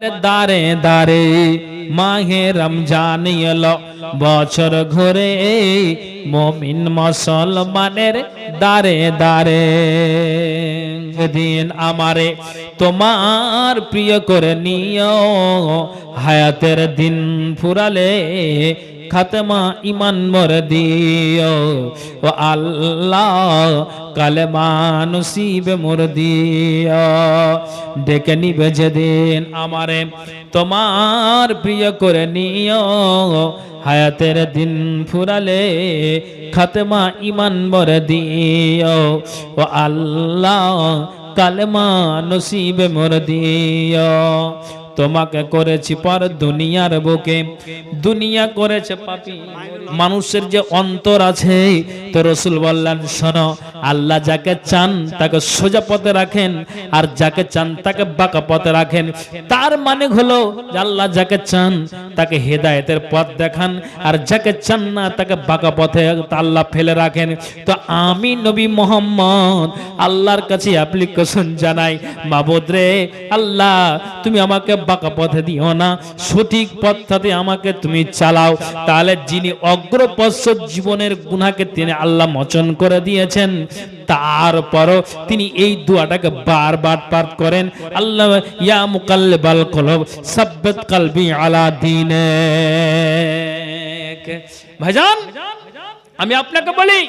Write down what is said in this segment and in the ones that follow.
দারে দারে মাহে রমজান এলো, বছর ঘুরে মুমিন মুসলমানের দারে দারে। দিন আমারে তোমার প্রিয় করে নিও, হায়াতের দিন ফুরালে খাতমা ইমান মোর দিও। ও আল্লাহ কালেমা নসিবে মোর দিও। ডেকে নিবে যেদিন আমারে তোমার প্রিয় করে নিও, হায়াতের দিন ফুরালে খাতমা ইমান মোর দিও। ও আল্লাহ কালেমা নসিবে মোর দিও। তোমাকে করেছি পর দুনিয়ার বুকে, দুনিয়া করেছে পাপী। মানুষের যে অন্তর আছে, তো রাসূল বললেন শোনো, আল্লাহ যাকে চান তাকে সোজা পথে রাখেন, আর যাকে চান তাকে বাঁকা পথে রাখেন। তার মানে হলো আল্লাহ যাকে চান তাকে হেদায়েতের পথ দেখান, আর যাকে চান না তাকে বাঁকা পথে আল্লাহ ফেলে রাখেন। তো আমি নবী মুহাম্মদ আল্লাহর কাছে অ্যাপ্লিকেশন জানাই, মাবুদ রে আল্লাহ তুমি আমাকে বাঁকা পথে দিও না, সঠিক পথটাতে আমাকে তুমি চালাও। তাহলে যিনি অগ্রপশ্চাৎ জীবনের গুনাহকে তিনি আল্লাহ মোচন করে দিয়েছেন, তারপরও তিনি এই দোয়াটাকে বারবার পাঠ করেন, আল্লাহ ইয়া মুকাল্লিবাল কুলুব সাব্বিত কলবি আলা দীনিক। ভাইজান আমি আপনাকে বলি,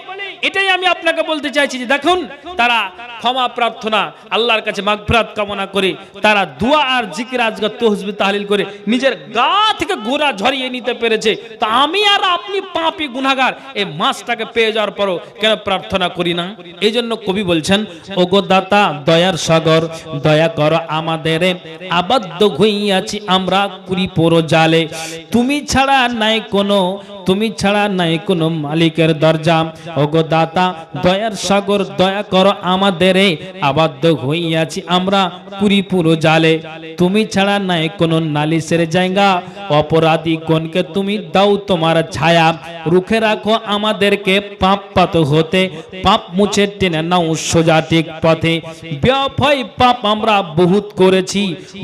এটাই আমি আপনাকে বলতে চাইছি যে দেখুন, তারা ক্ষমা প্রার্থনা আল্লাহর কাছে মাগফিরাত কামনা করে, তারা দোয়া আর জিকির আজকার তাসবিহ তাহলিল করে নিজের গা থেকে গোরা ঝরিয়ে নিতে পেরেছে। তো আমি আর আপনি পাপী গুনাহগার এই মাসটাকে পেয়ে যাওয়ার পরও কেন প্রার্থনা করি না? এই জন্য কবি বলছেন, ওগো দাতা দয়ার সাগর, দয়া করো আমাদের, আবদ্ধ হইয়াছি আমরা কুরিপুর জালে। তুমি ছাড়া নাই কোনো, তুমি ছাড়া নাই কোনো মালিকের দরজা। ওগো দাতা দয়ার সাগর, দয়া করো আমাদের, আবদ্ধ হইয়াছি আমরা কুরিপুর জালে। তুমি ছাড়া নাই কোনো নালিশের জায়গা, অপরাধী গণকে তুমি দাও তোমার ছায়া। রুখে রাখো আমাদেরকে পাপ পাত হতে, পাপ মুছে টেনে নাও সোজা ঠিক পথে। ব্যফয় পাপ আমরা বহুত করেছি,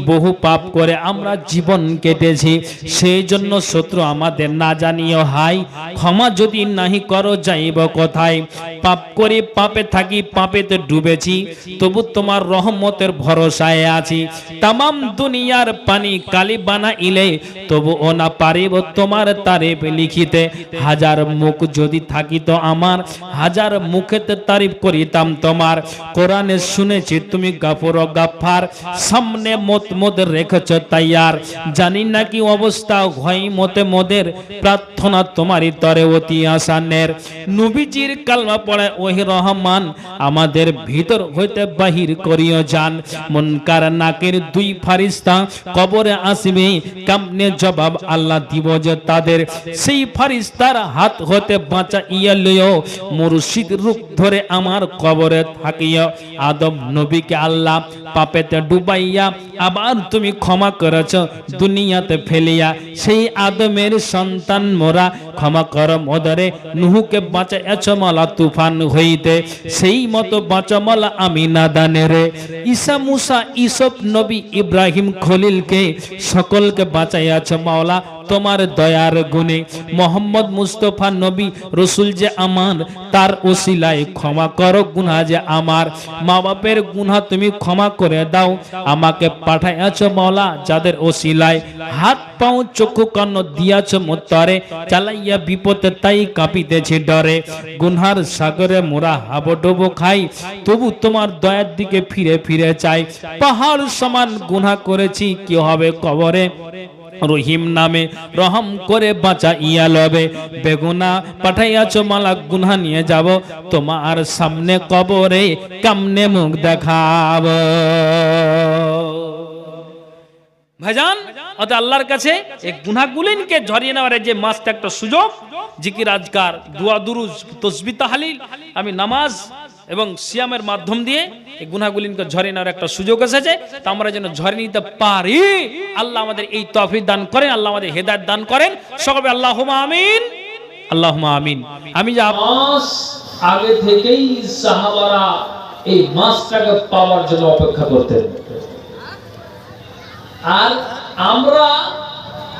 বহু পাপ করে আমরা জীবন কেটেছি। সেই জন্য শত্রু আমাদের না জানিও হাই, ক্ষমা যদি নাহি করো যাইব কোথায়। পাপ করে পাপে থাকি, পাপেতে ডুবেছি, তবু তোমার রহমতের ভরসায় আছি। তামাম দুনিয়ার পানি কালি বানাইলে, তবু ও না পারিব তোমার তারিফ লিখিতে। হাজার মুখ যদি থাকিত আমার, হাজার মুখেতে তারিফ করিতাম তোমার। কোরআনে শুনেছি তুমি গাফুর ও গাফফার, সামনে মত মত রেখেছ তাইয়ার। জানি না কি অবস্থা হয় মতে মোদের, প্রার্থনা তোমারই তরে অতি আসানের। নবীজির কালমা পড়ে ওহি রহমান, আমাদের ভিতর হইতে বাহির করিও যান। মুনকার নাকির দুই ফারিস্তা কবরে আসবে, কেমনে জবাব আল্লাহ দিব যে তাদের। সেই ফারিস্তার হাত হতে বাঁচাইয়া লইও, মুর্শিদ রূপ ধরে আমার কবরে থাকিও। আদম নবীকে আল্লাহ পাপেতে ডুবাইয়া আবার তুমি ক্ষমা করেছ দুনিয়াতে ফেলিয়া। সেই আদমের সন্তান মোরা, ক্ষমা কর মোদরে। নুহুকে বাঁচাইয়াছ মালা তুফান হইতে, সেই মতো বাঁচামালা আমি নাদানে রে। ঈসা মুসা ইসব নবী ইব্রাহিম খলিলকে সকলকে বাঁচাইয়াছ মাওলা তোমার দয়ার গুণে। মোহাম্মদ মুস্তফা নবী রসুল যে আমার, তার ওসিলায় ক্ষমা করো গুনাহ যে আমার। মা বাপের গুনাহ তুমি ক্ষমা করে দাও, আমাকে পাঠাইয়াছ মাওলা যাদের ওসিলায়। হাত পাও চক্ষু কান্ন দিয়াছ মোত্তরে, চালাইয়া বিপদে তাই কাঁপিতেছি ডরে। গুনহার সাগরে মোরা হাবুডুবু খাই, তবু তোমার দয়ার দিকে ফিরে ফিরে চাই। পাহাড় সমান গুনাহ করেছি, কি হবে কবরে? রহিম নামে রহম করে বাঁচাইয়া লবে। বেগুনা পাঠাইয়াছ মালা, গুনাহ নিয়ে যাব তোমার সামনে কবরে, কেমনে মুখ দেখাব? ভাইজান অর্থাৎ আল্লাহর কাছে এই গুনাহগুলিনকে ঝরিয়ে নেওয়ার যে মাসটা একটা সুযোগ। জিকির আজকার, দোয়া দুরুদ তাসবিহ তাহলিল, আমি নামাজ এবং সিয়ামের মাধ্যম দিয়ে এই গুনাহগুলিনকে ঝরিয়ে নেওয়ার একটা সুযোগ এসেছে। তা আমরা যেন ঝরিয়ে নিতে পারি, আল্লাহ আমাদের এই তৌফিক দান করেন, আল্লাহ আমাদের হেদায়েত দান করেন। সকলে আল্লাহুম্মা আমিন, আল্লাহুম্মা আমিন। আমি যে মাস আগে থেকেই সাহাবারা এই মাসটাকে পাওয়ার জন্য অপেক্ষা করতেন। আর আমরা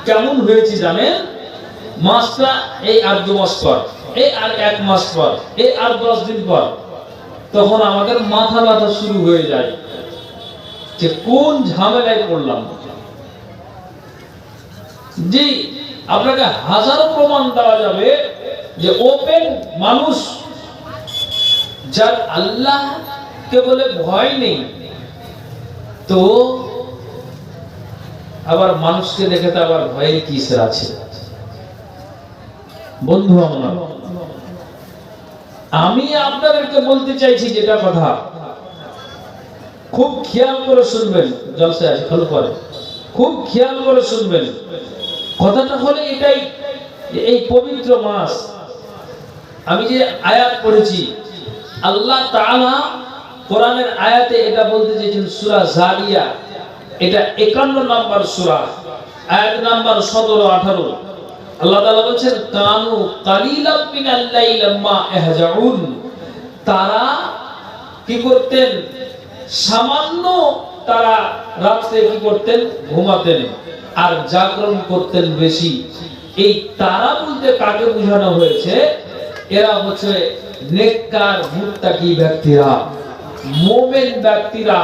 কেমন হয়েছি জানেন, মাসটা এই আর 2 মাস পর, এই আর 1 মাস পর, এই আর 10 দিন পর, তখন আমাদের মাথা ব্যথা শুরু হয়ে যায় যে কোন ঝামেলায় পড়লাম। জি, আপনাকে হাজারো প্রমাণ দেওয়া যাবে যে ওপেন মানুষ যার আল্লাহকে বলে ভয় নেই, তো আবার মানুষকে দেখে তো আবার ভয়ের কিসের আছে। বন্ধু আমার, আমি আপনাদেরকে বলতে চাইছি যেটা কথা, খুব খেয়াল করে শুনবেন, জলসা আছে ভালো করে খুব খেয়াল করে শুনবেন। কথাটা হলো এটাই, এই পবিত্র মাস আমি যে আয়াত পড়েছি, আল্লাহ তাআলা কোরআনের আয়াতে এটা বলতে চেয়েছেন, সূরা জারিয়া, এটা 51 নম্বর সূরা, আয়াত নাম্বার 17-18। আল্লাহ তাআলা বলেছেন, কানু কালিলাম মিনাল লাইলি মা ইয়াহজাউন, তারা কি করতেন, সামান্য তারা রাতে কি করতেন, ঘুমাতেন আর জাগরণ করতেন বেশি। এই তারা বলতে কাকে বোঝানো হয়েছে, এরা হচ্ছে নেককার মুত্তাকি ব্যক্তিরা, মুমিন ব্যক্তিরা।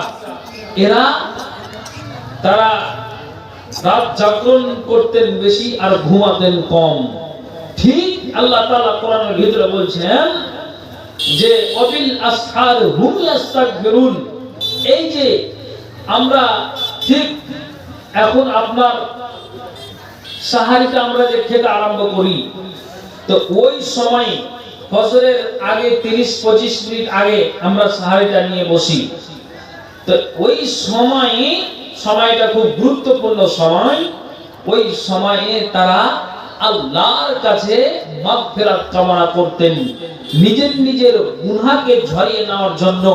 এরা তারা রাত জাগরণ করতেন বেশি আর ঘুমাতেন কম। ঠিক আল্লাহ তাআলা কোরআনের ভিতরে বলছেন যে ওয়াবিল আসহার হুম ইস্তাগফিরুন। এই যে আমরা ঠিক এখন আপনার সাহারিটা আমরা যে খেতে আরম্ভ করি, তো ওই সময় ফজরের আগে 30-25 মিনিট আগে আমরা সাহারিটা নিয়ে বসি। তো ওই সময়টা খুব গুরুত্বপূর্ণ সময়। ওই সময়ে তারা আল্লাহর কাছে মাগফিরাত কামনা করতেন, নিজের গুনাহকে ঝরিয়ে নেওয়ার জন্য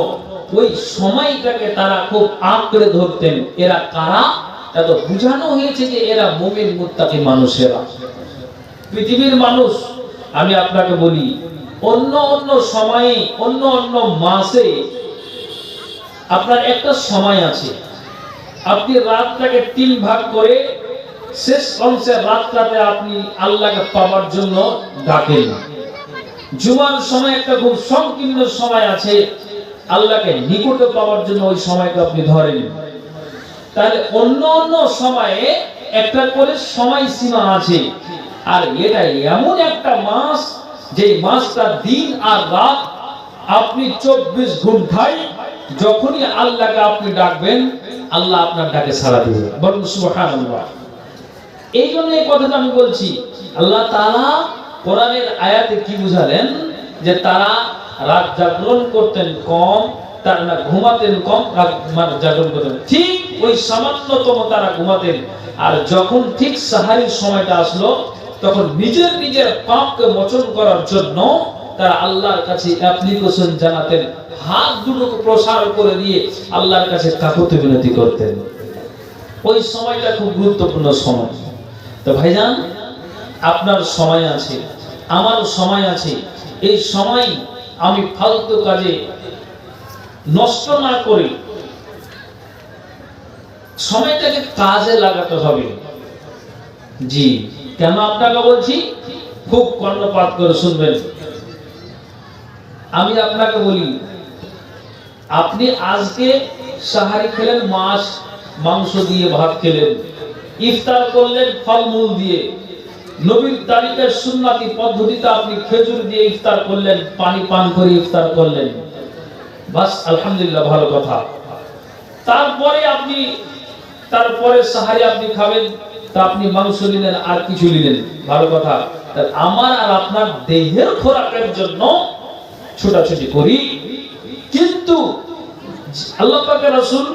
ওই সময়টাকে তারা খুব আঁকড়ে ধরতেন। এরা কারা? এত বুঝানো হয়েছে যে এরা মুমিন মুত্তাকি মানুষেরা। পৃথিবীর মানুষ, আমি আপনাকে বলি, অন্য সময়ে অন্য মাসে আপনার একটা সময় আছে, আপনি রাতটাকে 3 ভাগ করে শেষ অংশের রাতটাতে আপনি আল্লাহকে পাওয়ার জন্য ডাকেন। জুমার সময় একটা খুব সংকীর্ণ সময় আছে, আল্লাহকে নিকটে পাওয়ার জন্য ওই সময়টা আপনি ধরেন। তাহলে অন্য সময়ে একটা করে সময় সীমা আছে। আর এটা এমন একটা মাস, যে মাসটা দিন আর রাত আপনি 24 ঘন্টায় যখনই আল্লাহকে আপনি ডাকবেন, আল্লাহ আপনার ডাকে সাড়া দিবেন। বলুন সুবহানাল্লাহ। এই জন্য এই কথাটা আমি বলছি, আল্লাহ তাআলা কোরআনের আয়াতে কি বুঝালেন, যে তারা রাত জাগরণ করতেন কম, তারা না ঘুমাতেন কম, রাত জাগরণ করতেন ঠিক ওই সামান্যতম তারা ঘুমাতেন। আর যখন ঠিক সাহারির সময়টা আসলো, তখন নিজের পাপকে মোচন করার জন্য তারা আল্লাহর কাছে অ্যাপ্লিকেশন জানাতেন, হাত দুটোকে প্রসার করে দিয়ে আল্লাহর কাছে কাকুতি বিনতি করতেন। ওই সময়টা খুব গুরুত্বপূর্ণ সময়। তো ভাইজান, আপনার সময় আছে, আমার সময় আছে। এই সময় আমি ফালতু কাজে নষ্ট না করে সময়টাকে কাজে লাগাতে হবে। জি, কেন আপনাকে বলছি, খুব কর্ণপাত করে শুনবেন। আমি আপনাকে বলি, আপনি আজকে সাহারি খেলেন, মাংস দিয়ে ভাত খেলেন, ইফতার করলেন ফলমূল দিয়ে, নবীর তারিখের সুন্নতি পদ্ধতিতে আপনি খেজুর দিয়ে ইফতার করলেন, পানি পান করে ইফতার করলেন, বাস আলহামদুলিল্লাহ, ভালো কথা। তারপরে সাহারি আপনি খাবেন, তা আপনি মাংস নিলেন আর কিছু নিলেন, ভালো কথা। আমার আর আপনার দেহের খোরাকের জন্য ছোটাছুটি করি, কিন্তু আল্লাহ পাকের রাসূল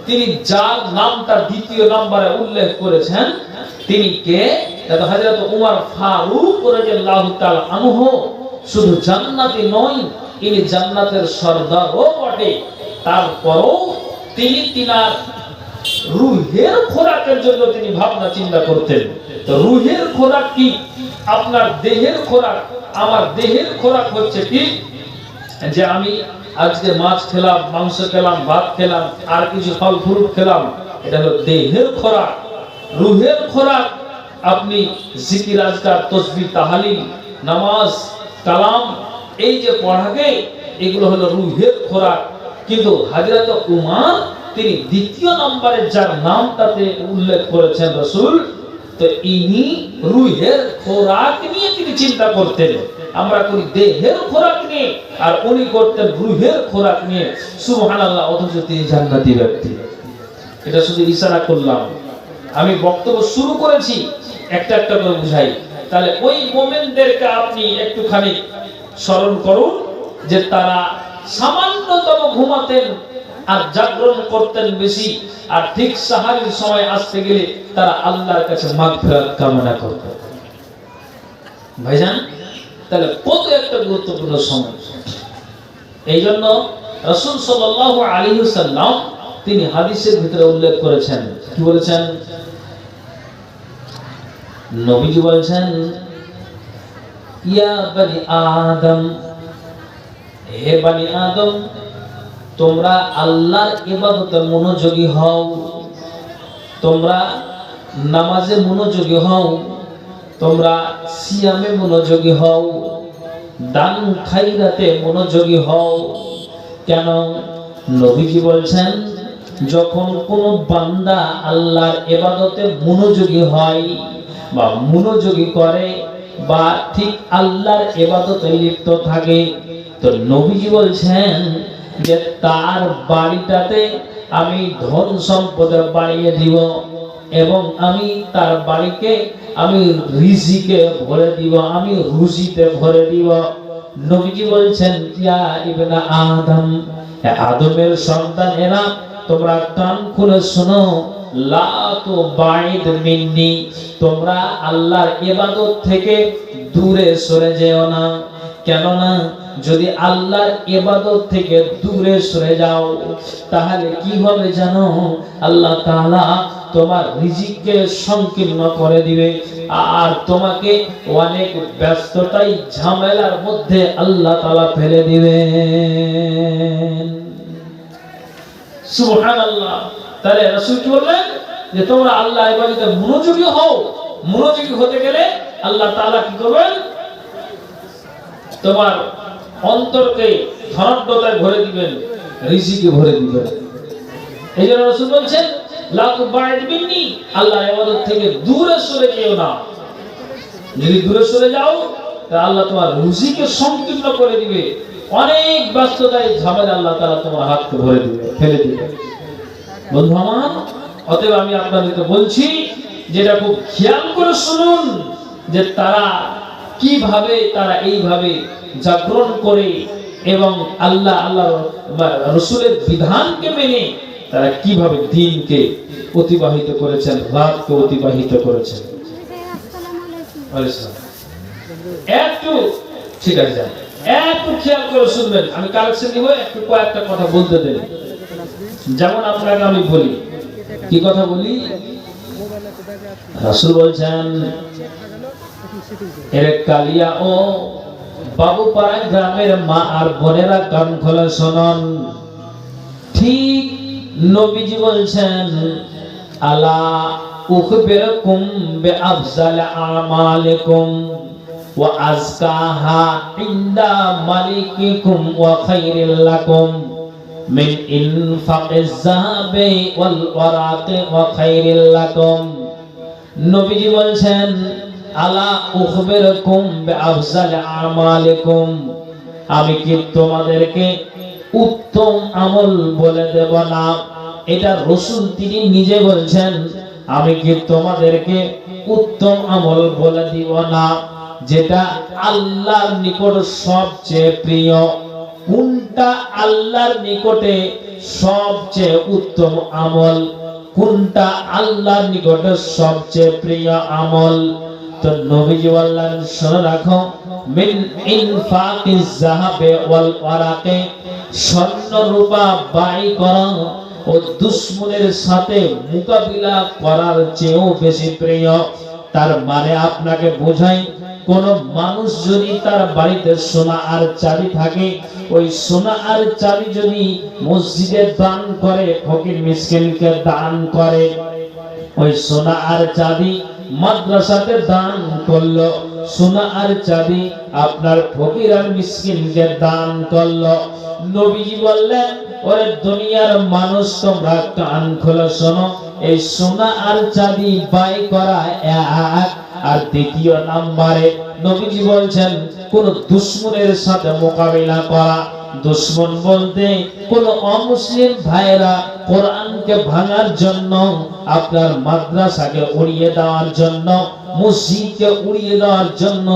তিনি যার নামটা দ্বিতীয় নম্বরে উল্লেখ করেছেন, তিনি কে? হযরত উমর ফারুক রাদিয়াল্লাহু তাআলা আনহু। শুধু জান্নাতি নয়, ইনি জান্নাতের সরদারও বটে। তারপরও তিনি তিনার রূহের খোরাকের জন্য তিনি ভাবনা চিন্তা করতেন। তো রূহের খোরাক কি? আপনার দেহের খোরাক। আমার দেহের খোরাক হচ্ছে কি, যে আমি আজকে মাছ খেলাম, মাংস খেলাম, ভাত খেলাম, আর কিছু ফল ফ্রুট খেলাম, এটা হলো দেহের খোরাক। রুহের খোরাক আপনি জিকির আজকার তাসবিহ তাহলিল নামাজ কালাম এই যে পড়াকে এগুলো হলো রুহের খোরাক। কিন্তু হযরত উমর তিনি দ্বিতীয় নম্বরে যার নাম তাতে উল্লেখ করেছেন রাসূল, তো ইনি রুহের খোরাক নিয়ে তিনি চিন্তা করতেন। আমরা করি দেহের খোরাক নিয়ে, আর উনি করতেন রুহের খোরাক নিয়ে। সুবহানাল্লাহ। অথচ তিনি জান্নাতি ব্যক্তি। এটা শুধু ইশারা করলাম, আমি বক্তব্য শুরু করেছি, একটা একটা করে বুঝাই। তাহলে ওই মোমেনদেরকে আপনি একটুখানি স্মরণ করুন যে তারা সামান্যতম ঘুমাতেন আর জাগরণ করতেন বেশি, আর ঠিক সাহারির সময় আসতে গেলে তারা আল্লাহর কাছে মাগফিরাত কামনা করতেন। ভাইজান, তাহলে কত একটা গুরুত্বপূর্ণ সময়। এই জন্য রাসূল সাল্লাল্লাহু আলাইহি ওয়াসাল্লাম তিনি হাদিসের ভিতরে উল্লেখ করেছেন, কি বলেছেন? নবীজি বলেছেন, ইয়া বনি আদম, হে বনি আদম, তোমরা আল্লাহর ইবাদতে মনোযোগী হও, তোমরা নামাজে মনোযোগী হও, তোমরা সিয়ামে মনোযোগী হও, দান খায়রাতে মনোযোগী হও। কেন? নবীজি বলছেন, যখন কোনো বান্দা আল্লাহর ইবাদতে মনোযোগী হয় বা মনোযোগী করে বা ঠিক আল্লাহর ইবাদতে লিপ্ত থাকে, তো নবীজি বলছেন যে তার বাড়িটাতে আমি ধন সম্পদ বাড়িয়ে দিব এবং আমি তার বাড়িকে আমি রিজিকে ভরে দিব, আমি রুজিতে ভরে দিব। নবীজি বলছেন, ইয়া ইবনা আদম, আদমের সন্তানেরা, তোমরা কান খুলে শোনো, লা তুবাইদ মিন্নি, তোমরা আল্লাহর ইবাদত থেকে দূরে সরে যেও না। কেননা যদি আল্লাহর ইবাদত থেকে দূরে সরে যাও তাহলে কি হবে জানো? আল্লাহ তাআলা তোমার রিজিককে সংকীর্ণ করে দিবে আর তোমাকে অনেক ব্যস্ততায় ঝামেলার মধ্যে আল্লাহ তাআলা ফেলে দিবেন। সুবহানাল্লাহ। তাহলে রাসূল কি বললেন যে তোমরা আল্লাহর ইবাদতে মনোযোগী হও। মনোযোগী হতে গেলে আল্লাহ তাআলা কি করবেন? তোমার অন্তরকে ধনাঢ্যতায় ভরে দিবেন, রিজিকে ভরে দিবেন। এই জন্য রাসূল বলছেন, লা তুবাইদ মিন্নি, আল্লাহর ইবাদত থেকে দূরে সরে যেও না। যদি দূরে সরে যাও তাহলে আল্লাহ তোমার রুজিকে সংকীর্ণ করে দিবে, অনেক ব্যস্ততায় ঝামেলা আল্লাহ তাআলা তোমার হাতকে ভরে দিবে, ফেলে দিবে। বন্ধু আমার, অতএব আমি আপনাদেরকে বলছি যেটা খুব খেয়াল করে শুনুন যে তারা কিভাবে তারা এইভাবে জাগরণ করে এবং আল্লাহ রাসূলের বিধানকে মেনে তারা কিভাবে দিনকে অতিবাহিত করেছেন, রাতকে অতিবাহিত করেছেন। একটু ঠিক আছে, একটু খেয়াল করে শুনবেন। আমি কালেকশন নিব, একটু কয়েকটা কথা বলতে দেন। যেমন আপনাকে আমি বলি, কি কথা বলি? রাসূল বলছেন, এর কালিয়া ও বাবুপাড়া গ্রামের মা আর বোনেরা কান খোলা শুনুন। ঠিক নবীজি বলছেন, আলা উখবিরকুম বিআফজাল আমালিকুম ওয়া আজকাহা ইনদা মালিকিকুম ওয়া খায়রিল লাকুম মিন ইনফাকিজ যাহাবি ওয়াল ওয়ারাকি ওয়া খায়রিল লাকুম। নবীজি বলছেন, আলা উখবিরকুম বিআফজাল আমালিকুম, আমি কি তোমাদেরকে উত্তম আমল বলে দেব না? এটা রাসূল তিনি নিজে বলছেন, আমি কি তোমাদেরকে উত্তম আমল বলে দিব না যেটা আল্লাহর নিকট সবচেয়ে প্রিয়? কোনটা আল্লাহর নিকটে সবচেয়ে উত্তম আমল? কোনটা আল্লাহর নিকটে সবচেয়ে প্রিয় আমল? তো নবীজি বললেন, শুনে রাখো, মিন ইনফাকিজ যাহাবে ওয়াল ওয়ারাকে, স্বর্ণ রূপা ব্যয় করা ও দুশমনের সাথে মোকাবিলা করার চেয়েও বেশি প্রিয়। তার মানে আপনাকে বোঝাই, কোন মানুষ যদি তার বাড়িতে সোনা আর চাবি থাকে, ওই সোনা আর চাবি যদি মসজিদে দান করে, ফকির মিসকিনকে দান করে, ওই সোনা আর চাবি মাদ্রাসাতে দান করলো, সোনা আর চাবি আপনার ফকির আর মিসকিনকে দান করলো, নবীজি বললেন ওরে দুনিয়ার মানুষ তোমরা কান খোলো শোনো, এই সোনা আর চাবি বাই করা এক, আর দ্বিতীয় নম্বরে নবীজি বলছেন কোন দুশমনের সাথে মোকাবিলা করা। দুশমন বলতে কোন অমুসলিম ভাইরা কোরআনকে ভাঙার জন্য, আপনার মাদ্রাসাকে উড়িয়ে দেওয়ার জন্য, মসজিদকে উড়িয়ে দেওয়ার জন্য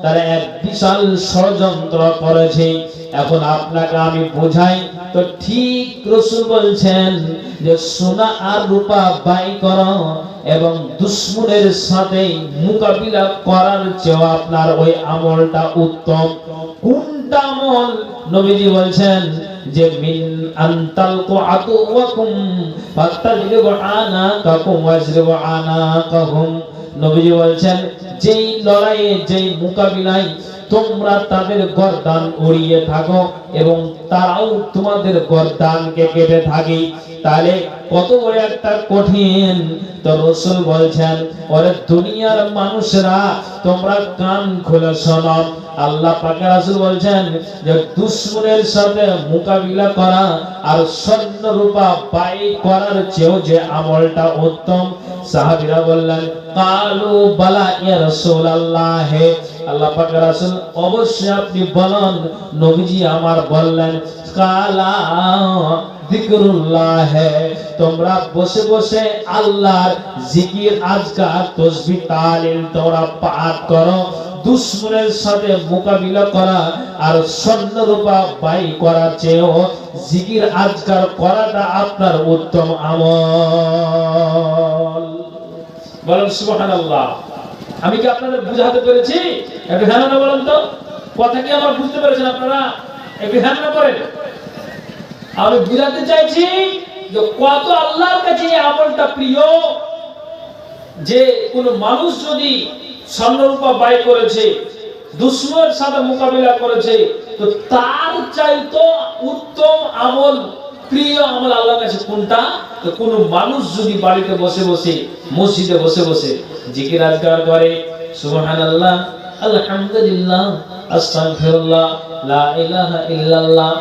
তারা এক বিশাল ষড়যন্ত্র করেছে। এখন আপনাকে আমি বোঝাই তো ঠিক রাসূল বলছেন যে সোনা আর রূপা বাই করো এবং দুশমনের সাথে মোকাবিলা করার চেয়ে আপনার ওই আমলটা উত্তম। কোনটা আমল? নবীজি বলছেন যে মিন আনতালকু আতুওয়াকুম ফাতাজরিবু আনাকাকুম ওয়াজরিবু আনাকাহুম। নবীজি বলছেন যেই লড়াইয়ে, যেই মোকাবিলায় তোমরা তাদের গর্দান উড়িয়ে থাকো এবং তারাও তোমাদের গর্দানকে কেটে থাকে, তাহলে কত বড় একটা কঠিন। তো রাসূল বলছেন ওরে দুনিয়ার মানুষরা তোমরা কান খুলে শোনো, আল্লাহ পাক রাসূল বলছেন যে দুশমনের সাথে মোকাবিলা করা আর স্বর্ণ রূপা বাই করার চেয়েও যে আমলটা উত্তম। সাহাবীরা বললেন কালু বালা ইয়া রাসূলুল্লাহ, আল্লাহ পাক রাসূল অবশ্যই আপনি বলেন। নবীজি আমার বললেন কালা যিকরুল্লাহ, তোমরা বসে বসে আল্লাহর জিকির আজকার তাসবিহ তাহলিল তোমরা পাঠ করো। দুশমনের সাথে মোকাবিলা করা আর স্বর্ণ রূপা বাই করার চেয়েও জিকির আজকার করাটা আপনার উত্তম আমল। বলেন সুবহানাল্লাহ। আমি কি আপনাদের বুঝাতে পেরেছি? একটু ধ্যান না বলেন তো, কথা কি আমার বুঝতে পেরেছেন আপনারা? একটু ধ্যান না করেন। আমি বুঝাতে চাইছি যে কত আল্লাহর কাছে এই আমলটা প্রিয়, যে কোন মানুষ যদি স্বর্ণরূপা বাই করেছে, দুশমনের সাথে মোকাবিলা করেছে, তো তার চাইতো উত্তম আমল, প্রিয় আমল আল্লাহর কাছে কোনটা? তো কোন মানুষ যদি বাড়িতে বসে বসে, মসজিদে বসে বসে জিকির আজকার করে, সুবহানাল্লাহ, আলহামদুলিল্লাহ, আস্তাগফিরুল্লাহ, লা ইলাহা ইল্লাল্লাহ,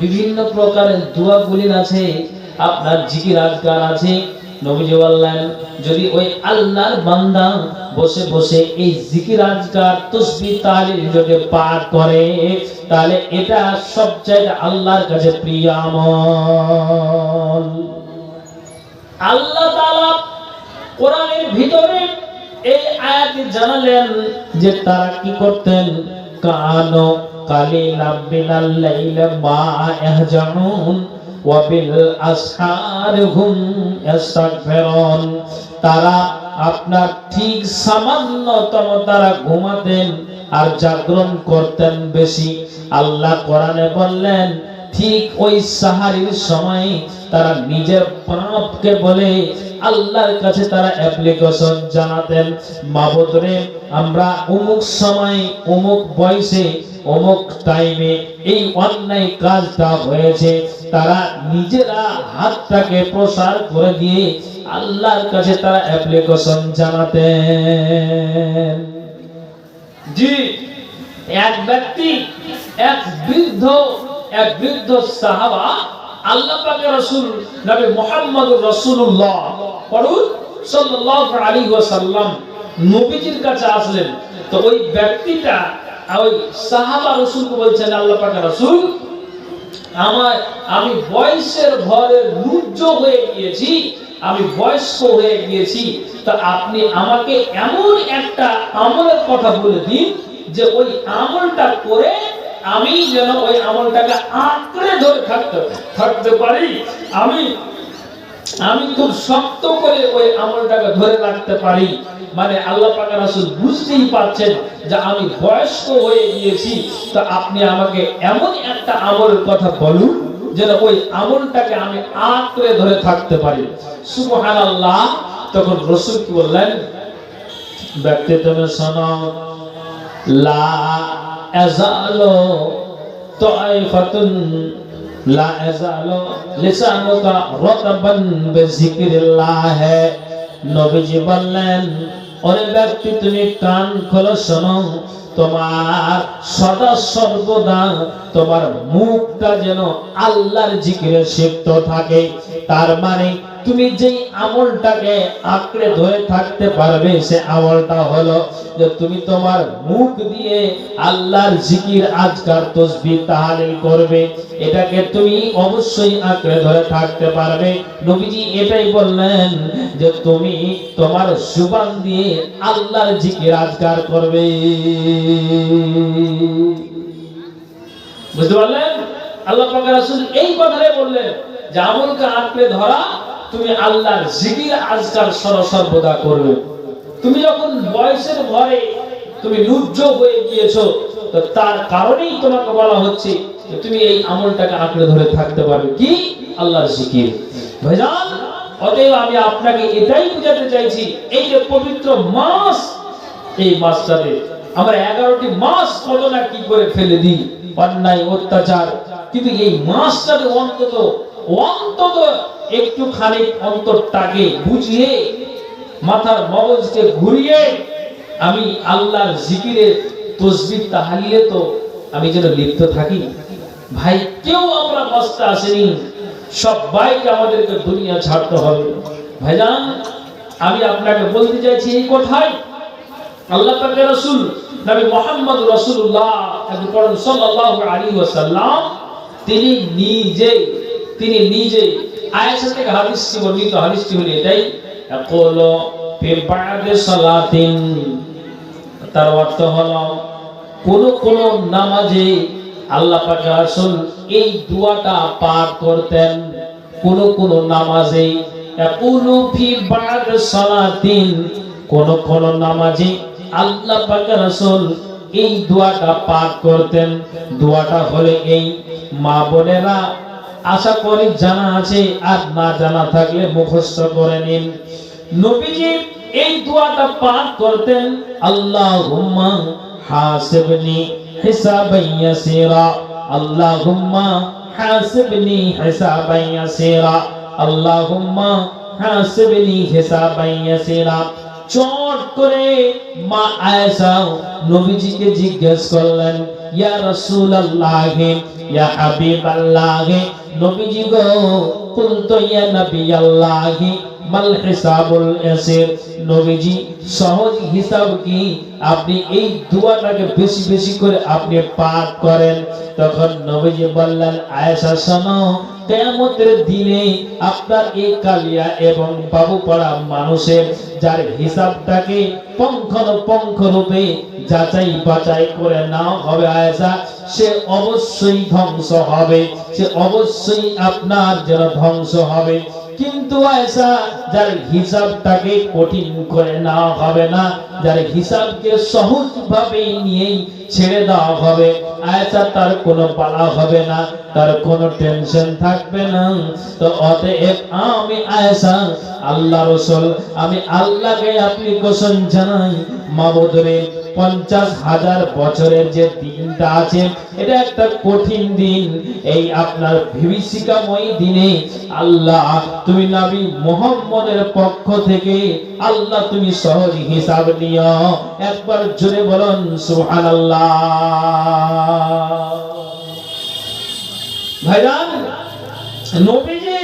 বিভিন্ন প্রকারের দোয়াগুলি আছে, আপনার জিকির আজকার আছে। নবীজি বললেন যদি ওই আল্লাহর বান্দা বসে বসে এই জিকির আজকার তাসবিহ তাহলিল যদি পাঠ করে, তাহলে এটা সবচেয়ে আল্লাহর কাছে প্রিয় আমল। আল্লাহ তাআলা কোরআনের ভিতরে এই আয়াতে জানালেন যে তারা কি করতেন, কানো কালিলাম মিনাল লাইলি মা ইয়াহজানুন ওয়া বিল আসহারি হুম ইস্তাগফিরুন, তারা আপনার ঠিক সামান্যতম তারা ঘুমাতেন আর জাগরণ করতেন বেশি। আল্লাহ কোরআনে বললেন ঠিক ওই সাহারির সময় তারা নিজের পাপকে বলে আল্লাহর কাছে তারা অ্যাপ্লিকেশন জানাতেন, মাবুদ রে আমরা অমুক সময় অমুক বয়সে অমুক টাইমে এই অন্যায় কাজটা হয়েছে। তারা নিজেরা হাতটাকে প্রসার করে দিয়ে আল্লাহর কাছে তারা অ্যাপ্লিকেশন জানাতেন। জি, এক ব্যক্তি, এক বৃদ্ধ সাহাবা আল্লাহ পাকের রাসূল নবী মুহাম্মদুর রাসূলুল্লাহ সাল্লাল্লাহু আলাইহি ওয়াসাল্লাম নবীজির কাছে আসলেন। তো ওই ব্যক্তিটা ওই সাহাবা রাসূলকে বলছেন আল্লাহ পাকের রাসূল, আমি বয়সের ঘরে রুদ্ধ হয়ে গিয়েছি, আমি বয়স্ক হয়ে গিয়েছি, তা আপনি আমাকে এমন একটা আমলের কথা বলে দিন যে ওই আমলটা করে আমি যেন ওই আমলটাকে আঁকড়ে ধরে থাকতে পারি, আমি খুব শক্ত করে ওই আমলটাকে ধরে রাখতে পারি। মানে আল্লাহ পাক রাসূল বুঝতেই পারছেন যে আমি বয়স্ক হয়ে গিয়েছি, তা আপনি আমাকে এমন একটা আমলের কথা বলুন যেন ওই আমলটাকে আমি আঁকড়ে ধরে থাকতে পারি। সুবহানাল্লাহ। তখন রাসূল কি বললেন, ব্যক্তি তুমি শোনো, লা আযালু তাইফাতুন লা আযালু লিসানুকা রাতাবান বিযিকরিল্লাহ। নবীজি বললেন, ওরে ব্যক্তি তুমি কান খোলো, শোনো, তোমার সদা সর্বদা তোমার মুখটা যেন আল্লাহর জিকিরে সিক্ত থাকে। তার মানে তুমি যেই আমলটাকে আঁকড়ে ধরে থাকতে পারবে, সে আমলটা হলো যে তুমি তোমার মুখ দিয়ে আল্লাহর জিকির, আজকার, তাসবিহ, তাহলিল করবে। এটাকে তুমি অবশ্যই আঁকড়ে ধরে থাকতে পারবে। নবীজি এটাই বললেন যে তুমি তোমার জুবান দিয়ে আল্লাহর জিকির, আজকার করবে। বুঝতে পারলেন? আল্লাহ পাক রাসূল এই কথাই বললেন যে আমলকে আঁকড়ে ধরা, তুমি আল্লাহর জিকির, আজকার সর্বদা করবে। তুমি যখন বয়সের ভরে তুমি লুজ্জ হয়ে গিয়েছো, তো তার কারণেই তোমাকে বলা হচ্ছে যে তুমি এই আমলটাকে আঁকড়ে ধরে থাকতে পারবে, কি? আল্লাহর জিকির। ভাইজান, অতএব আমি আপনাকে এটাই বোঝাতে চাইছি, এই যে পবিত্র মাস, এই মাসটাতে আমরা 11টি মাস কত না কি করে ফেলে দিই, অন্যায়, অত্যাচার। কিন্তু এই মাসটাতে অন্তত একটুখানি অন্তরটাকে বুঝিয়ে, মাথার মগজকে ঘুরিয়ে আমি আল্লাহর জিকিরে, তাসবিহ, তাহলিলে তো আমি যেন লিপ্ত থাকি। ভাই, কেউ আমরা কষ্টে আসেনি, সবাইকে আমাদেরকে দুনিয়া ছাড়তে হবে। ভাইজান, আমি আপনাকে বলতে চাইছি এই কথাই, আল্লাহ পাকের রাসূল নবী মুহাম্মদ রাসূলুল্লাহ সাল্লাল্লাহু আলাইহি ওয়াসাল্লাম তিনি নিজে আয়েশা থেকে হাদিসটি বর্ণিত, হাদিসটি হলো এটাই, ইয়াকুলু ফি বা'দি সালাতিন, তার অর্থ হলো কোন নামাজে আল্লাহ পাকের রাসূল এই দোয়াটা পাঠ করতেন। কোন নামাজে, ইয়াকুলু ফি বা'দি সালাতিন, কোন নামাজে আল্লাহ পাকের রাসূল এই দোয়াটা পাঠ করতেন। দোয়াটা হলো এই, মা বোনেরা আশা করি জানা আছে, আর না জানা থাকলে মুখস্থ করে নিন। নবীজি এই দোয়াটা পাঠ করতেন, আল্লাহুম্মা হাসিবনি হিসাবান ইয়াসিরা, আল্লাহুম্মা হাসিবনি হিসাবান ইয়াসিরা, আল্লাহুম্মা হাসিবনি হিসাবান ইয়াসিরা। চট করে মা আয়েশা নবীজিকে জিজ্ঞেস করলেন, ইয়া রাসূলুল্লাহ, ইয়া হাবিবাল্লাহ, নবীজি গো, কুলতু ইয়া নবিয়াল্লাহ মাল হিসাবুল ইয়াসির, নবীজি সহজ হিসাব কি? আপনি এই দোয়াটাকে বেশি বেশি করে আপনি পাঠ করেন। তখন নবীজি বললেন, আয়েশা শোনো, কিয়ামতের দিনে আপনার এই কালিয়া এবং বাবুপাড়া মানুষের যার হিসাবটাকে পঙ্খ রূপে যাচাই বাছাই করে নাও হবে আয়েশা, সে অবশ্যই ধ্বংস হবে, সে অবশ্যই আপনার যেন ধ্বংস হবে। কিন্তু আয়েশা, যার হিসাবটাকে কঠিন করে নেওয়া হবে না, যার হিসাবকে সহজভাবে নিয়েই ছেড়ে দেওয়া হবে, আয়েশা তার কোনো বালা হবে না, তার কোনো টেনশন থাকবে না। তো অতএব আমি আয়েশা, আল্লাহ রাসূল, আমি আল্লাহকে আপনি কসম জানাই, মাবুদরে 50,000 বছরের যে দিনটা আছে, এটা একটা কঠিন দিন। এই আপনার বিভীষিকাময় দিনে আল্লাহ, তুমি নবী মুহাম্মদের পক্ষ থেকে আল্লাহ তুমি সহজ হিসাব নিও। একবার জোরে বলুন সুবহানাল্লাহ। ভাইজান, নবীজি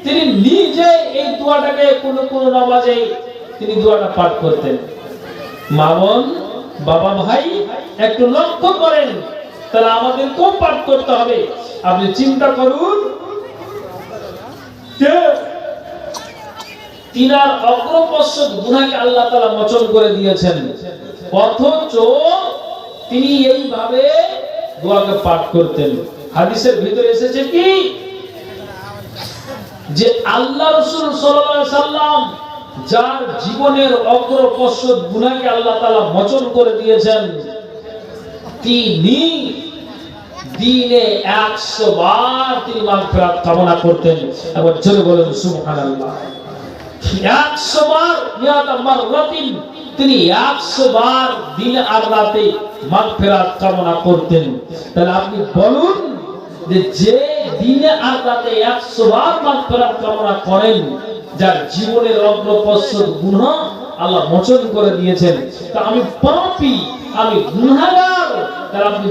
তিনি নিজে এই দোয়াটাকে কোন নামাজে তিনি দোয়াটা পাঠ করতেন। মা বোন, বাবা ভাই, একটু লক্ষ্য করেন, তাহলে আমাদের কোন পাঠ করতে হবে। আপনি চিন্তা করুন, তিনার অগ্রপশ্চাৎ গুনাহকে আল্লাহ তাআলা মোচন করে দিয়েছেন, অথচ তিনি এইভাবে দোয়াকে পাঠ করতেন। হাদিসের ভিতরে এসেছে কি, যে আল্লাহ রাসূল সাল্লাল্লাহু আলাইহি সাল্লাম যার জীবনের অগ্রপশ্চাৎ গুনাহকে আল্লাহ তাআলা মোচন করে দিয়েছেন, তিনি দিনে 100 বার তিনি মাগফিরাত কামনা করতেন। একবার জোরে বলেন সুবহানাল্লাহ। 100 বার মিয়াতা মাররাতিন তিনি 100 বার দিন আর রাতে মাগফিরাত কামনা করতেন। তাহলে আপনি বলুন যে দিনে আর রাতে 100 বার মাগফিরাত কামনা করেন, যার জীবনের অগ্রপশ্চাৎ গুনাহ আল্লাহ মোচন করে দিয়েছেন। তা আমি পাপী, আমি গুনাহগার, তাহলে আপনি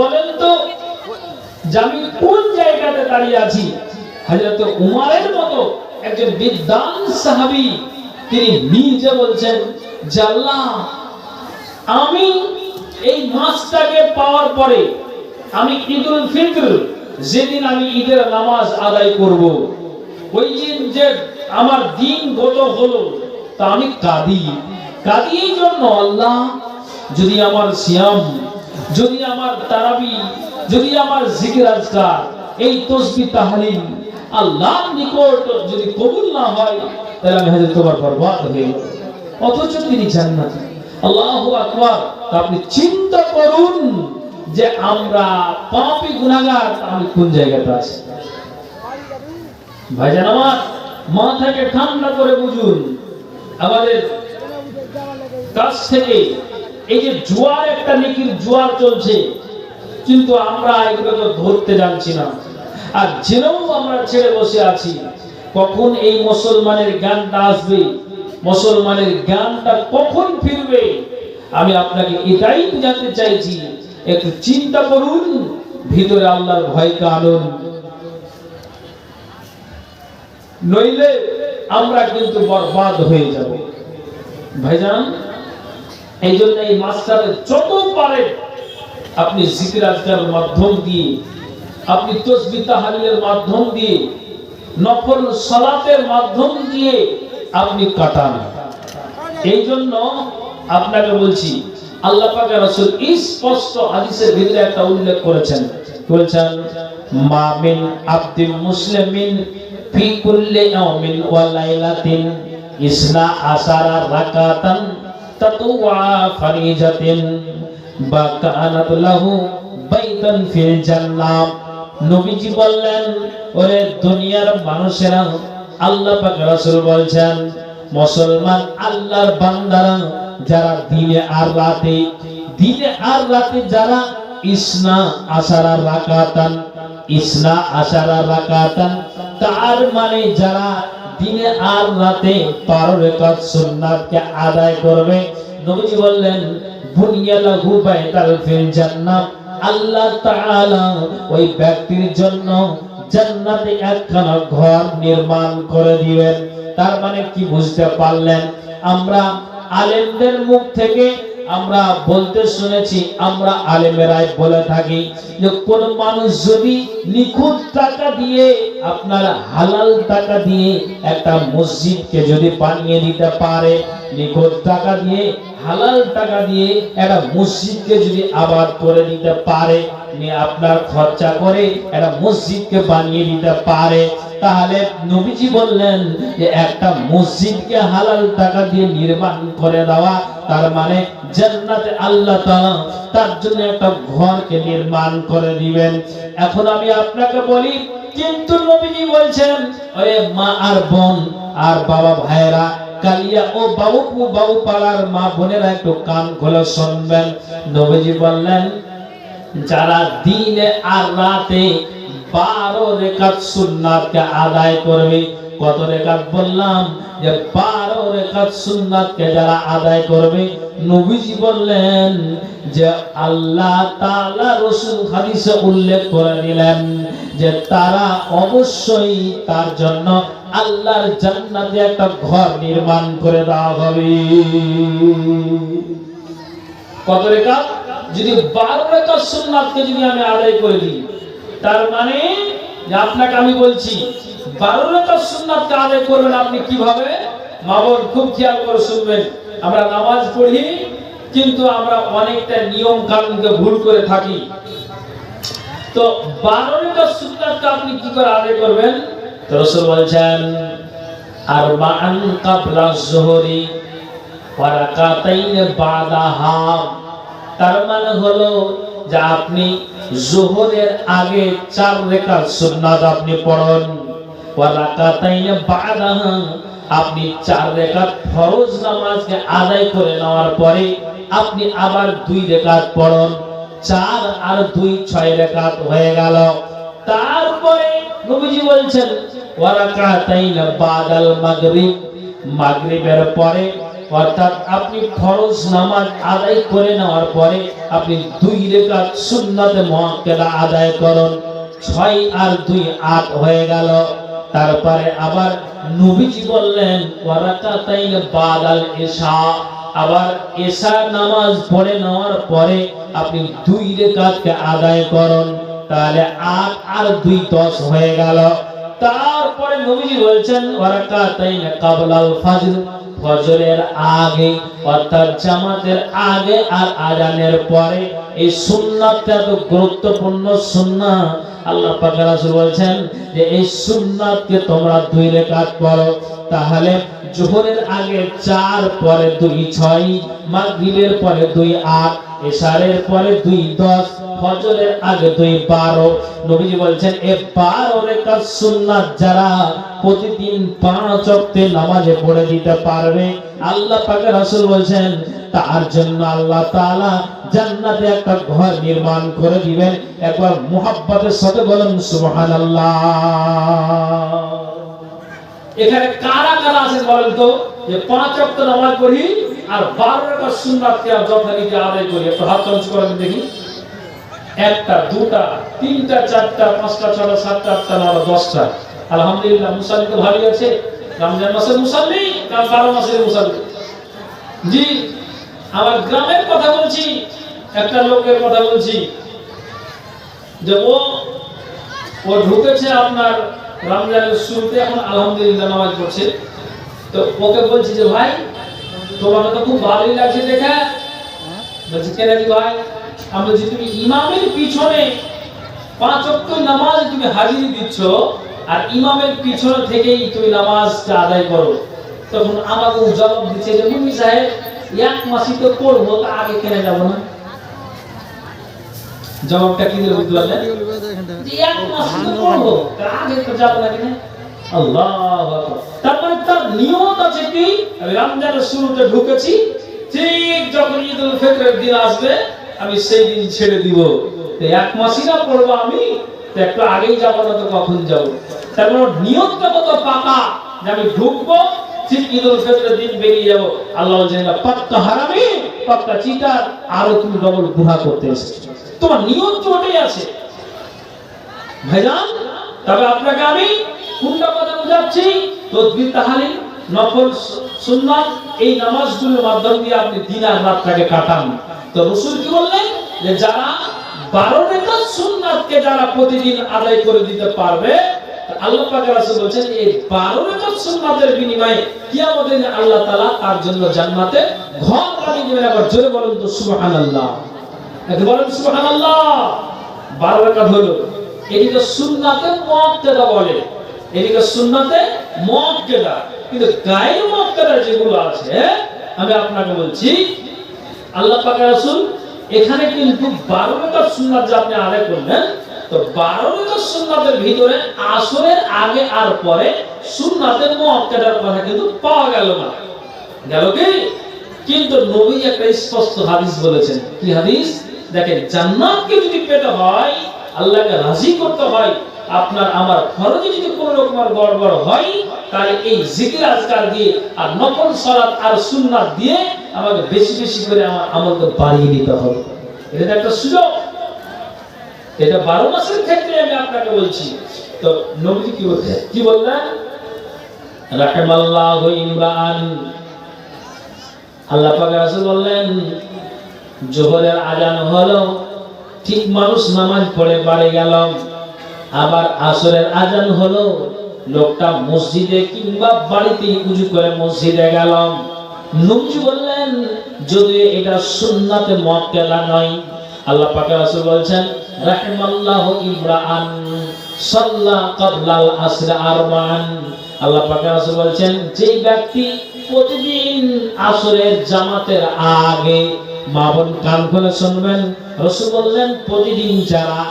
বলেন তো যে আমি কোন জায়গাতে দাঁড়িয়ে আছি? হযরত উমরের মতো একজন বিদ্বান সাহাবী তিনি নিজে বলছেন যে আল্লাহ, আমি এই মাসটাকে পাওয়ার পরে আমি ঈদুল ফিতর যেদিন আমি ঈদের নামাজ আদায় করব, ওই দিন যে আমার দিন গত হলো তা আমি কাঁদি এই জন্য আল্লাহ, যদি আমার সিয়াম, যদি আমার তারাবি, যদি আমার জিকির আজকার, এই তাসবিহ তাহলিল আল্লাহর নিকট যদি কবুল না হয়, তাহলে আমি হযরত তোমার বরবাদ হয়ে গেল। অথচ তিনি জান্নাতে। আল্লাহু আকবার। আপনি চিন্তা করুন যে আমরা পাপী গুনাহগার, আমি কোন জায়গাতে আছি। ভাইজান আমার, মাথাকে ঠান্ডা করে বুঝুন। আমাদের কাছ থেকে এই যে জোয়ার, একটা নেকির জোয়ার চলছে, কিন্তু আমরা এগুলো তো ধরতে জানছি না, আর জেনেও আমরা ছেড়ে বসে আছি। কখন এই মুসলমানের জ্ঞানটা আসবে, মুসলমানের জ্ঞানটা কখন ফিরবে? আমি আপনাকে এটাই জানতে চাইছি। একটু চিন্তা করুন, ভিতরে আল্লাহর ভয়কে আনুন, নইলে আমরা কিন্তু বরবাদ হয়ে যাব। ভাইজান, এই জন্য এই মাসটাতে যত পারেন আপনি জিকির আজকারের মাধ্যম দিয়ে, আপনি তাসবিহ তাহলিলের মাধ্যম দিয়ে, নফল সালাতের মাধ্যম দিয়ে আপনি কাটান। এই জন্য আপনাকে বলছি, আল্লাহ পাকের রাসূল স্পষ্ট হাদিসের ভিতরে একটা উল্লেখ করেছেন, বলেছেন মা মিন আবদিন মুসলিমিন ফি কুল্লি ইয়াউমিন ওয়া লাইলাতিন ইসনা আসারা রাকাতান তাতুওয়া ফারিজাতিন বা কানাত লাহু বাইতান ফিল জান্নাহ। নবীজি বললেন, ওরে দুনিয়ার মানুষেরা, আল্লাহ পাক রাসূল বলছেন, মুসলমান আল্লাহর বান্দারা যারা দিনে আর রাতে যারা ইসনা আশারা রাকাতান, তার মানে যারা দিনে আর রাতে 12 রাকাত সুন্নাতকে আদায় করবে, নবীজি বললেন বুনিয়ালাহু বাইতাল ফিল জান্নাহ, আল্লাহ তাআলা ওই ব্যক্তির জন্য জান্নাতে একখানা ঘর নির্মাণ করে দিবেন। তার মানে কি বুঝতে পারলেন? আমরা আলেমদের মুখ থেকে আমরা বলতে শুনেছি, আমরা আলেমেরাই বলে থাকি যে কোন মানুষ যদি নিখুঁত টাকা দিয়ে, আপনার হালাল টাকা দিয়ে একটা মসজিদকে যদি বানিয়ে দিতে পারে, নিখুঁত টাকা দিয়ে, হালাল টাকা দিয়ে একটা মসজিদকে যদি আবাদ করে দিতে পারে, আপনার খরচা করে একটা মসজিদকে বানিয়ে দিতে পারে, তাহলে নবীজি বললেন যে একটা মসজিদকে হালাল টাকা দিয়ে নির্মাণ করে দেওয়া, তার মানে জান্নাতে আল্লাহ তাআলা তার জন্য একটা ঘরকে নির্মাণ করে দিবেন। এখন আমি আপনাকে বলি, কিন্তু নবীজি বলছেন, ওরে মা আর বোন আর বাবা ভাইরা, কালিয়া ও বাবু পাড়ার মা বোনেরা, একটু কান খুলে শুনবেন। নবীজি বললেন, যারা দিনে আর রাতে 12 রাকাত সুন্নাতকে আদায় করবে। কত রাকাত বললাম? যে 12 রাকাত সুন্নাতকে যারা আদায় করবে, নবীজি বললেন যে আল্লাহ তাআলা রাসূল হাদিসে উল্লেখ করে দিলেন যে তারা অবশ্যই তার জন্য আল্লাহর জান্নাতে একটা ঘর নির্মাণ করে দেওয়া হবে। কত রাকাত? যদি 12 রাকাত সুন্নাতকে যদি আমি আদায় করে দিই, তার মানে যে আপনাকে আমি বলছি 12 রাকাত সুন্নাতকে আদায় করবেন আপনি কিভাবে? মা বোন খুব খেয়াল করে শুনবেন। আমরা নামাজ পড়ি, কিন্তু আমরা অনেকটা নিয়ম কানুনকে ভুল করে থাকি। তো 12 রাকাত সুন্নাতকে আপনি কি করে আদায় করবেন? তো রাসূল বলেছেন, আরবাআন ক্বাবলা যুহরি ওয়া রাকাতাইন বাদাহা। তার মানে হলো যে আপনি যোহরের আগে 4 রাকাত সুন্নাত আপনি পড়ুন, ওয়া রাকাতাইন বাদাহা, আপনি 4 রাকাত ফরজ নামাজকে আদায় করে নেওয়ার পরে আপনি আবার 2 রাকাত পড়ুন। 4 আর 2 6 রাকাত হয়ে গেল। তারপরে নবীজি বলছেন ওয়া রাকাতাইন বাদাল মাগরিব, মাগরিবের পরে অর্থাৎ আপনি ফরজ নামাজ আদায় করে নেওয়ার পরে আপনি 2 রাকাত সুন্নাতে মুআক্কাদা আদায় করুন। 6 আর 2 8 হয়ে গেল। তারপরে আবার নবীজি বললেন ওয়া রাকাতাইন বাদাল ইশা, আবার ইশা নামাজ পড়ে নেওয়ার পরে আপনি 2 রাকাতকে আদায় করুন। তাহলে 8 আর 2 10 হয়ে গেল। তারপরে নবীজি বলছেন ওয়া রাকাতাইন ক্বাবলাল ফজর, ফজরের আগে অর্থাৎ জামাতের আগে আর আজানের পরে। এই সুন্নাতটা তো গুরুত্বপূর্ণ সুন্নাত। আল্লাহ পাক রাসূল বলেন যে এই সুন্নাতকে তোমরা 2 রাকাত পড়ো। তাহলে যোহরের আগে 4, পরে 2 6, মাগরিবের পরে 2 8, ইশারের পরে 2 10, ফজরের আগে 2 12। নবীজি বলছেন এই 12 রাকাত সুন্নাত যারা প্রতিদিন 5 ওয়াক্তে নামাজে পড়ে দিতে পারবে, আল্লাহ পাক রাসূল বলেন তার জন্য আল্লাহ তাআলা জান্নাতে একটা ঘর নির্মাণ করে দিবেন। একবার মুহাব্বতের সাথে বলেন সুবহানাল্লাহ। এখানে কারা কারা আছেন বলেন তো যে 5 ওয়াক্ত নামাজ পড়ি আর 12 রাকাত সুন্নাতকে যথারীতি আদায় করি? একটু হাত উঁচু করেন দেখি। 1টা 2টা 3টা 4টা 5টা 6টা 7টা 8টা 9টা 10টা। আলহামদুলিল্লাহ, মুসাল্লি তো ভালোই আছে। রমজান মাসের মুসাল্লি না 12 মাসের মুসাল্লি? জি, আমার গ্রামের কথা বলছি, একটা লোকের কথা বলছি যে ও ঢুকেছে আপনার রমজানের শুরুতে, এখন আলহামদুলিল্লাহ নামাজ পড়ছে। তো ওকে বলছি যে ভাই তোমাকে তো খুব ভালোই লাগছে দেখে। বলছি কেন কি ভাই? আমি বলছি তুমি ইমামের পিছনে 5 ওয়াক্ত নামাজ তুমি হাজিরি দিচ্ছ আর ইমামের পিছনে থেকেই তুমি নামাজটা আদায় করো। তখন আমাকে জবাব দিচ্ছে যে মুফতি সাহেব 1 মাসই তো পড়বো, তা আগে কেন যাব না? জবাবটা কি দিল বুঝতে পারলেন? যে 1 মাসই তো পড়বো, তা আগে তো যাব না কেন? আল্লাহু আকবার। তারপরে তার নিয়ত আছে কি আমি রমজানের শুরুতে ঢুকেছি, ঠিক যখন ঈদুল ফিতরের দিন আসবে আমি সেই দিন ছেড়ে দিব। তো 1 মাসই না পড়বো আমি, তো একটু আগেই যাব না তো কখন যাব? তারপর নিয়তটা কত পাকা যে আমি ঢুকবো ঠিক ঈদুল ফিতরের দিন বেরিয়ে যাব। আল্লাহ বলেন পাক্কা হারামি, পাক্কা চিটার, আরো তুমি ডবল গুনাহ করতে এসেছো। তোমার নিয়ত তো ওটাই আছে ভাইজান। তবে আপনাকে আমি কোনটা কথা বোঝাচ্ছি, তাসবিহ তাহলিল নফল সুন্নাত এই নামাজগুলোর মাধ্যম দিয়ে আপনি দিন আর রাতটাকে কাটান। তো রাসূল কি বললেন যে যারা 12 রাকাত সুন্নাতকে যারা প্রতিদিন আদায় করে দিতে পারবে, আল্লাহ পাক রাসূল বলেন এই 12 রাকাত সুন্নাতের বিনিময়ে কিয়ামতের দিন আল্লাহ তাআলা তার জন্য জান্নাতে ঘর বানিয়ে দিবেন। আবার জোরে বলেন তো সুবহানাল্লাহ। একটু বলেন সুবহানাল্লাহ। 12 রাকাত হলো, এদিকে সুন্নাতে মুআক্কাদা বলে, এদিকে সুন্নাতে মুআক্কাদা। কিন্তু গায়ের মুআক্কাদা যেগুলো আছে আমি আপনাকে বলছি আল্লাহ পাক রাসূল এখানে কিন্তু 12 রাকাত সুন্নাত যা আপনি আদায় করলেন, তো 12 রাকাত সুন্নাতের ভিতরে আসরের আগে আর পরে সুন্নাতের মুআক্কাদার কথা কিন্তু পাওয়া গেল না। গেল কি? কিন্তু নবী একটা স্পষ্ট হাদিস বলেছেন। কি হাদিস? দেখেন, জান্নাতকে যদি পেতে হয়, আল্লাহকে রাজি করতে হয়, আপনার আমার ফরজে যদি কোনো রকমের গড়বড় হয়, তাহলে এই জিকির আজকার দিয়ে আর নফল সালাত আর সুন্নাত দিয়ে আমাকে বেশি বেশি করে আমার আমলকে বাড়িয়ে দিতে হবে। এটা একটা সুযোগ। এটা 12 মাসের ক্ষেত্রে আমি আপনাকে বলছি। তো নবী কি বললেন? রাহিমাল্লাহু ইমরান, আল্লাহ পাক রাসূল বললেন যোহরের আজান হলো, ঠিক মানুষ নামাজ পড়ে বাড়ি গেল, আবার আসরের আজান হলো, লোকটা মসজিদে কিংবা বাড়িতে উজু করে মসজিদে গেল। নবী বললেন যদি এটা সুন্নাতে মুআক্কাদা নয়, আল্লাহ পাক রাসূল বলেন রাহিমাল্লাহু ইমরান সাল্লা ক্বাবলাল আসর আরবান। আল্লাহ পাক রাসূল বলেন যে ব্যক্তি প্রতিদিন আসরের জামাতের আগে, মা বোন কান খুলে শুনবেন, রাসূল বললেন প্রতিদিন যারা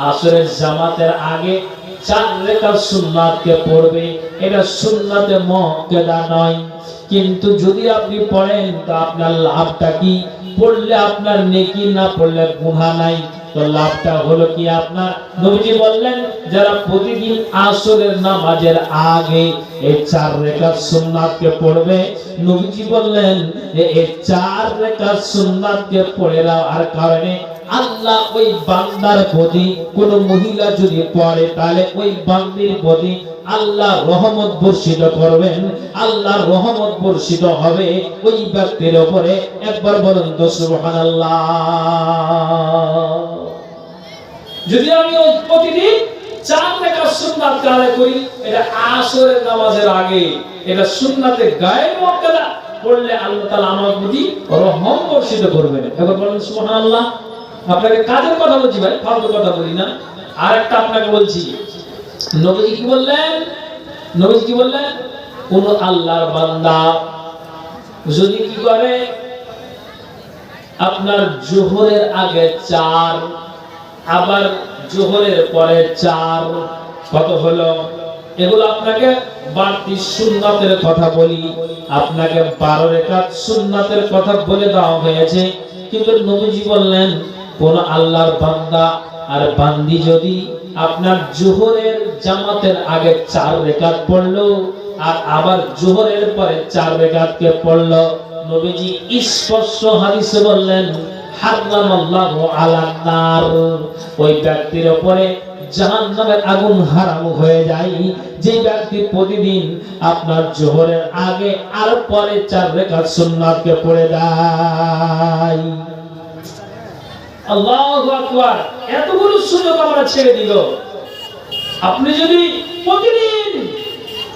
আসরের জামাতের আগে চার রাকাত সুন্নাতকে পড়বে, এটা সুন্নাতে মুআক্কাদা নয়। কিন্তু যদি আপনি পড়েন তো আপনার লাভটা কি? পড়লে আপনার নেকি, না পড়লে গুনাহ নাই। তো লাভটা হলো কি আপনার? নবীজি বললেন যারা প্রতিদিন আসরের নামাজের আগে এই চার রাকাত সুন্নাতকে পড়বে, নবীজি বললেন যে এই চার রাকাত সুন্নাতকে পড়ে আর কারণে আল্লাহ ওই বান্দার প্রতি, কোন মহিলা যদি পড়ে তাহলে ওই বান্দির প্রতি আল্লাহ রহমত বর্ষিত করবেন। আল্লাহ রহমত বর্ষিত হবে ওই ব্যক্তির উপরে। একবার বলুন তো সুবহানাল্লাহ। যদি আমি প্রতিদিন চার রাকাত সুন্নাত আদায় করি, এটা আসরের নামাজের আগে, এটা সুন্নাতে গায়ের মুআক্কাদা পড়লে আল্লাহ তাআলা আমার প্রতি রহমত বর্ষিত করবেন। একবার বলুন সুবহানাল্লাহ। আপনাকে কাজের কথা বলছি ভাই, ফালতু কথা বলি না। আরেকটা আপনাকে বলছি, নবীজি কি বললেন? নবীজি কি বললেন? কোন আল্লাহর বান্দা যদি কি করে, আপনার জোহরের আগে 4, আবার জোহরের পরে 4, কত হলো? এগুলো আপনাকে বাড়তি সুন্নাতের কথা বলি, আপনাকে 12 রাকাত সুন্নাতের কথা বলে দেওয়া হয়েছে। কিন্তু নবীজি বললেন কোন আল্লাহর বান্দা আর বান্দি যদি আপনার জোহরের জামাতের আগে 4 রাকাত পড়লো আর আবার জোহরের পরে 4 রাকাতকে পড়লো, নবীজি স্পষ্ট হাদিসে বললেন হারামাল্লাহু আলান নার, ওই ব্যক্তির উপরে জাহান্নামের আগুন হারাম হয়ে যায়। যে ব্যক্তি প্রতিদিন আপনার জোহরের আগে আর পরে 4 রাকাত সুন্নাতকে পড়ে দেয়। আল্লাহু আকবার। এতগুলো সুযোগ আমরা ছেড়ে দিল। আপনি যদি প্রতিদিন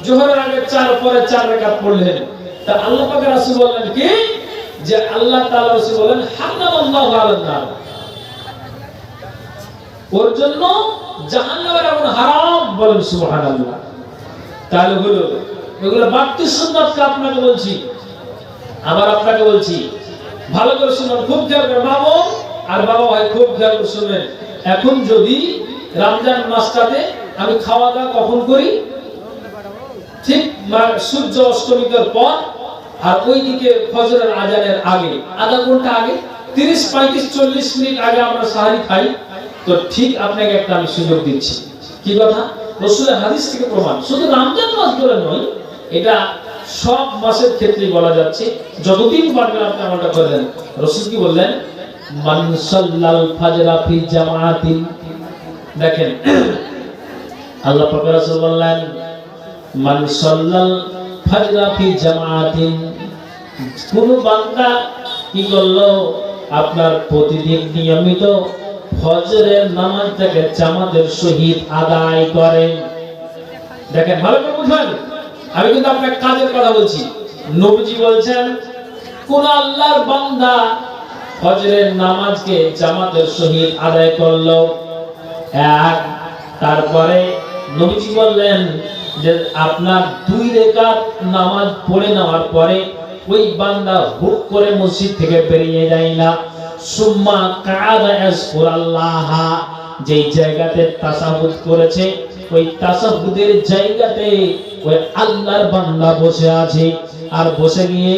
জোহরের আগে 4 পরে 4 রাকাত পড়লেন, তা আল্লাহ পাকের রাসূল বলেন কি যে আল্লাহ তাআলা রাসূল বলেন হারামাল্লাহু আলান নার, ওর জন্য জাহান্নামের আগুন হারাম। বলেন সুবহানাল্লাহ। তাহলে হলো এগুলো বাড়তি সুন্নাতকে আপনাকে বলছি। আবার আপনাকে বলছি ভালো করে শুনুন, খুব খেয়াল করে মা বোন আর বাবা ভাই খুব খেয়াল করে শুনবেন। এখন যদি রমজান মাসটাতে আমি খাওয়া দাওয়া কখন করি? ঠিক সূর্য অস্তমিতের পর, আর ওইদিকে ফজরের আজানের আগে আধা ঘন্টা আগে, 30, 35, 40 মিনিট আগে আমরা সাহারি খাই। তো ঠিক আপনাকে একটা আমি সুযোগ দিচ্ছি। কি কথা? রাসূলের হাদিস থেকে প্রমাণ। শুধু রমজান মাস বলে নয়, এটা সব মাসের ক্ষেত্রেই বলা যাচ্ছে। যতদিন পারবেন আপনি আমলটা করে দেন। রাসূল কি বললেন? মান সাল্লাল ফাজরা ফি জামাআতিন। দেখেন আল্লাহ পাক রাসূল বললেন মান সাল্লাল ফাজরা ফি জামাআতিন, কোন বান্দা কি করলো? আপনার প্রতিদিন নিয়মিত ফজরের নামাজটাকে জামাতের সহিত আদায় করেন। দেখেন ভালো করে বুঝবেন, আমি কিন্তু আপনাকে কাজের কথা বলছি। নবীজি বলছেন কোন আল্লাহর বান্দা ফজরের নামাজকে জামাতের সহিত আদায় করলো, এক, তারপরে নবীজি বললেন যে আপনার 2 রাকাত নামাজ পড়ে নেওয়ার পরে ওই বান্দা হুট করে মসজিদ থেকে বেরিয়ে যায় না, সুম্মা কাদা ইয়াজকুরাল্লাহ, যেই জায়গাতে তাসাহুদ করেছে ওই তাসাহুদের জায়গাতে ওই আল্লাহর বান্দা বসে আছে, আর বসে গিয়ে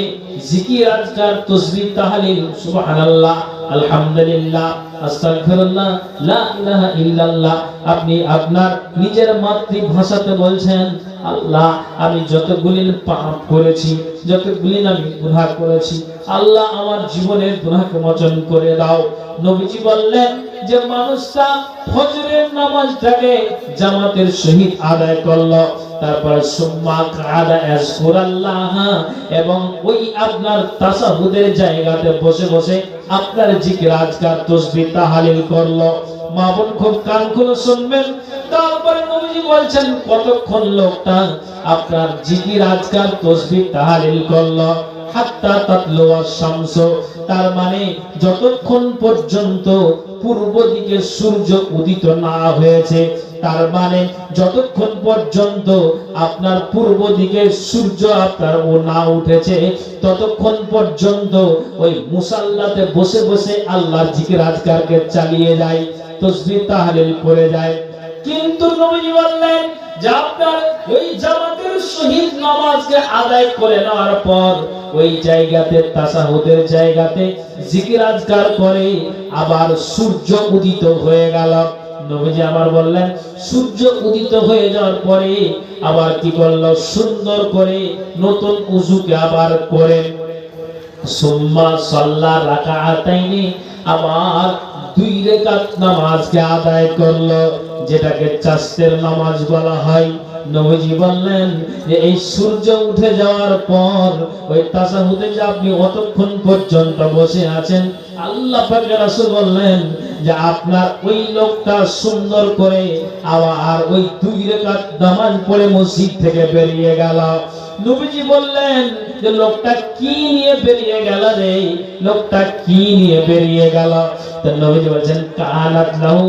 জিকির আজকার তাসবিহ তাহলিল সুবহানাল্লাহ আলহামদুলিল্লাহ আস্তাগফিরুল্লাহ লা ইলাহা ইল্লাল্লাহ, আপনি আপনার নিজের মাতৃভাষাতে বলছেন আল্লাহ আমি যতগুলি পাপ করেছি, যতগুলি আমি গুনাহ করেছি, আল্লাহ আমার জীবনের গুনাহকে মোচন করে দাও। নবীজি বললেন যে মানুষটা ফজরের নামাজটাকে জামাতের সহিত আদায় করলো, তারপর সুম্মা কাদা ইয়াজকুরাল্লাহ, এবং ওই আপনার তাসাহুদের জায়গাতে বসে বসে আপনার জিকির আজকার তাসবিহ তাহলিল করলো। মা বোন খুব কান খুলে শুনবেন। তারপরে নবীজি বলছেন কতক্ষণ লোকটা আপনার জিকির আজকার তাসবিহ তাহলিল করলো? হাত্তা তাতলুয়া শামস, তার মানে যতক্ষণ পর্যন্ত পূর্ব দিকে সূর্য উদিত না হয়েছে, তার মানে যতক্ষণ পর্যন্ত আপনার পূর্ব দিকে সূর্য আপনার ও না উঠেছে, ততক্ষণ পর্যন্ত ওই মুসাল্লাতে বসে বসে আল্লাহর জিকির আজকারকে চালিয়ে যায়, তাসবিহ তাহলিল করে যায়। কিন্তু নবী বললেন যে আপনার ওই জামাতের সহিত নামাজকে আদায় করে নেওয়ার পর ওই জায়গাতে তাশাহুদের জায়গাতে জিকির আজকার করে আবার সূর্য উদিত হয়ে গেল। নবীজি আবার বললেন সূর্য উদিত হয়ে যাওয়ার পরে আবার কি করলো, সুন্দর করে নতুন উযুকে আবার করে সুম্মা সাল্লা রাকাআতাইনি, আবার 2 রাকাত নামাজকে আদায় করলো, যেটাকে চাস্তের নামাজ বলা হয়। নবীজি বললেন যে এই সূর্য উঠে যাওয়ার পর ওই তাশাহুদে যে আপনি অতক্ষণ পর্যন্ত বসে আছেন, আল্লাহ পাকের রাসূল বললেন যে আপনার ওই লোকটা সুন্দর করে আবার ওই 2 রাকাত নামাজ পড়ে মসজিদ থেকে বেরিয়ে গেল। নবীজি বললেন যে লোকটা কি নিয়ে বেরিয়ে গেল রে, লোকটা কি নিয়ে বেরিয়ে গেল? তো নবীজি বলেন কানাত লাহু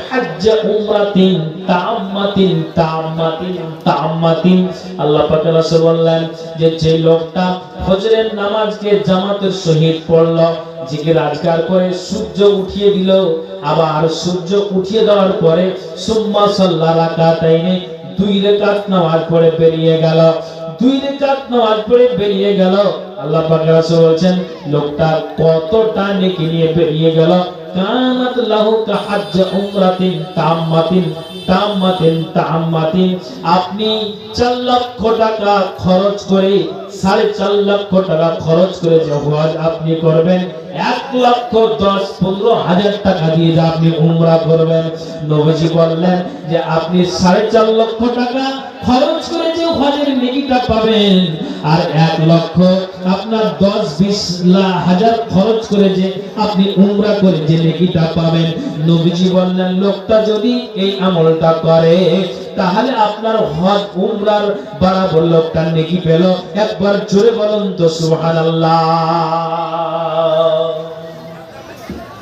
হজ্জ উমরাতিন তাম্মাতিন তাম্মাতিন তাম্মাতিন। আল্লাহ পাক রাসূল বললেন যে যে লোকটা ফজরের নামাজকে জামাতের সহিত পড়লো, জিকির আজকার করে সূর্য উঠিয়ে দিল, আবার সূর্য উঠিয়ে দেওয়ার পরে সুম্মা সাল্লা রাকাতাইনি, 2 রাকাত নামাজ পড়ে বেরিয়ে গেল, 2 রাকাত নামাজ পড়ে বেরিয়ে গেল। আল্লাহ পাক রাসূল বলেন লোকটা কতটা নেকি নিয়ে বেরিয়ে গেল, কানাত লাহু কাহজ্জ উমরাতিন তাম্মাতিন তাম্মাতিন তাম্মাতিন। আপনি 4 লক্ষ টাকা খরচ করে 4.5 লক্ষ টাকা খরচ করে যে হজ আপনি করবেন, 1,10,15,000 টাকা দিয়ে যে আপনি উমরা করবেন, নবীজি বললেন যে আপনি 4.5 লক্ষ টাকা খরচ করে যে হজের নেকিটা পাবেন, আর 1 লক্ষ আপনার 10-20 হাজার খরচ করে যে আপনি উমরা করে যে নেকিটা পাবেন, নবীজি বললেন লোকটা যদি এই আমলটা করে তাহলে আপনার হজ উমরার বরাবর লোকটা নেকি পেল। একবার জোরে বলুন তো সুবহানাল্লাহ।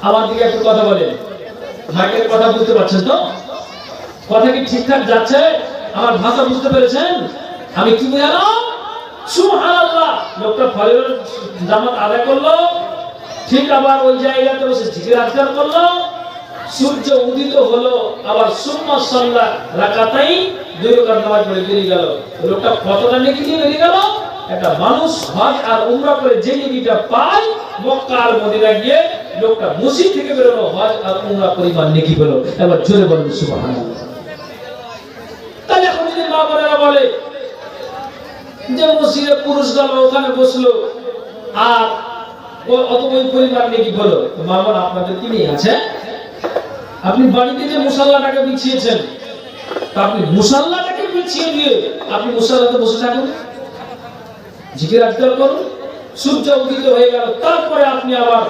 আমার দিকে একটু কথা বলেন, ভাগের কথা বুঝতে পারছেন তো? কথা কি ঠিকঠাক যাচ্ছে? আমার ভাষা বুঝতে পেরেছেন? আমি কি বুঝালাম? সুবহানাল্লাহ। লোকটা ফজরের জামাত আদায় করলো, ঠিক আবার ওই জায়গাতে বসে জিকির আজকার করলো, সূর্য উদিত হলো, আবার সুম্মা সাল্লা রাকাতাইন, 2 রাকাত নামাজ পড়ে বেরিয়ে গেল। লোকটা কতটা নেকি নিয়ে বেরিয়ে গেল? একটা মানুষ হজ আর উমরা করে যে নেকিটা পায়, মক্কা আর মদিনা গিয়ে লোকটা মসজিদ থেকে বেরোলো, হজ আর উমরা পরিমাণ নেকি পেল। এবার জোরে বলুন সুবহানাল্লাহ। তাহলে এখন যদি মা বোনেরা বলে যে মসজিদে পুরুষ গেল, ওখানে বসলো, আর অত ওই পরিমাণ নেকি হলো, তো মা বোন আপনাদের কি নিয়ে আছে? আপনি বাড়িতে যে মুসাল্লাটাকে বিছিয়েছেন, তা আপনি মুসাল্লাটাকে বিছিয়ে দিয়ে আপনি মুসাল্লাতে বসে থাকুন, জিকির আজকার করুন, সূর্য উদিত হয়ে গেল, তারপরে আপনি আবার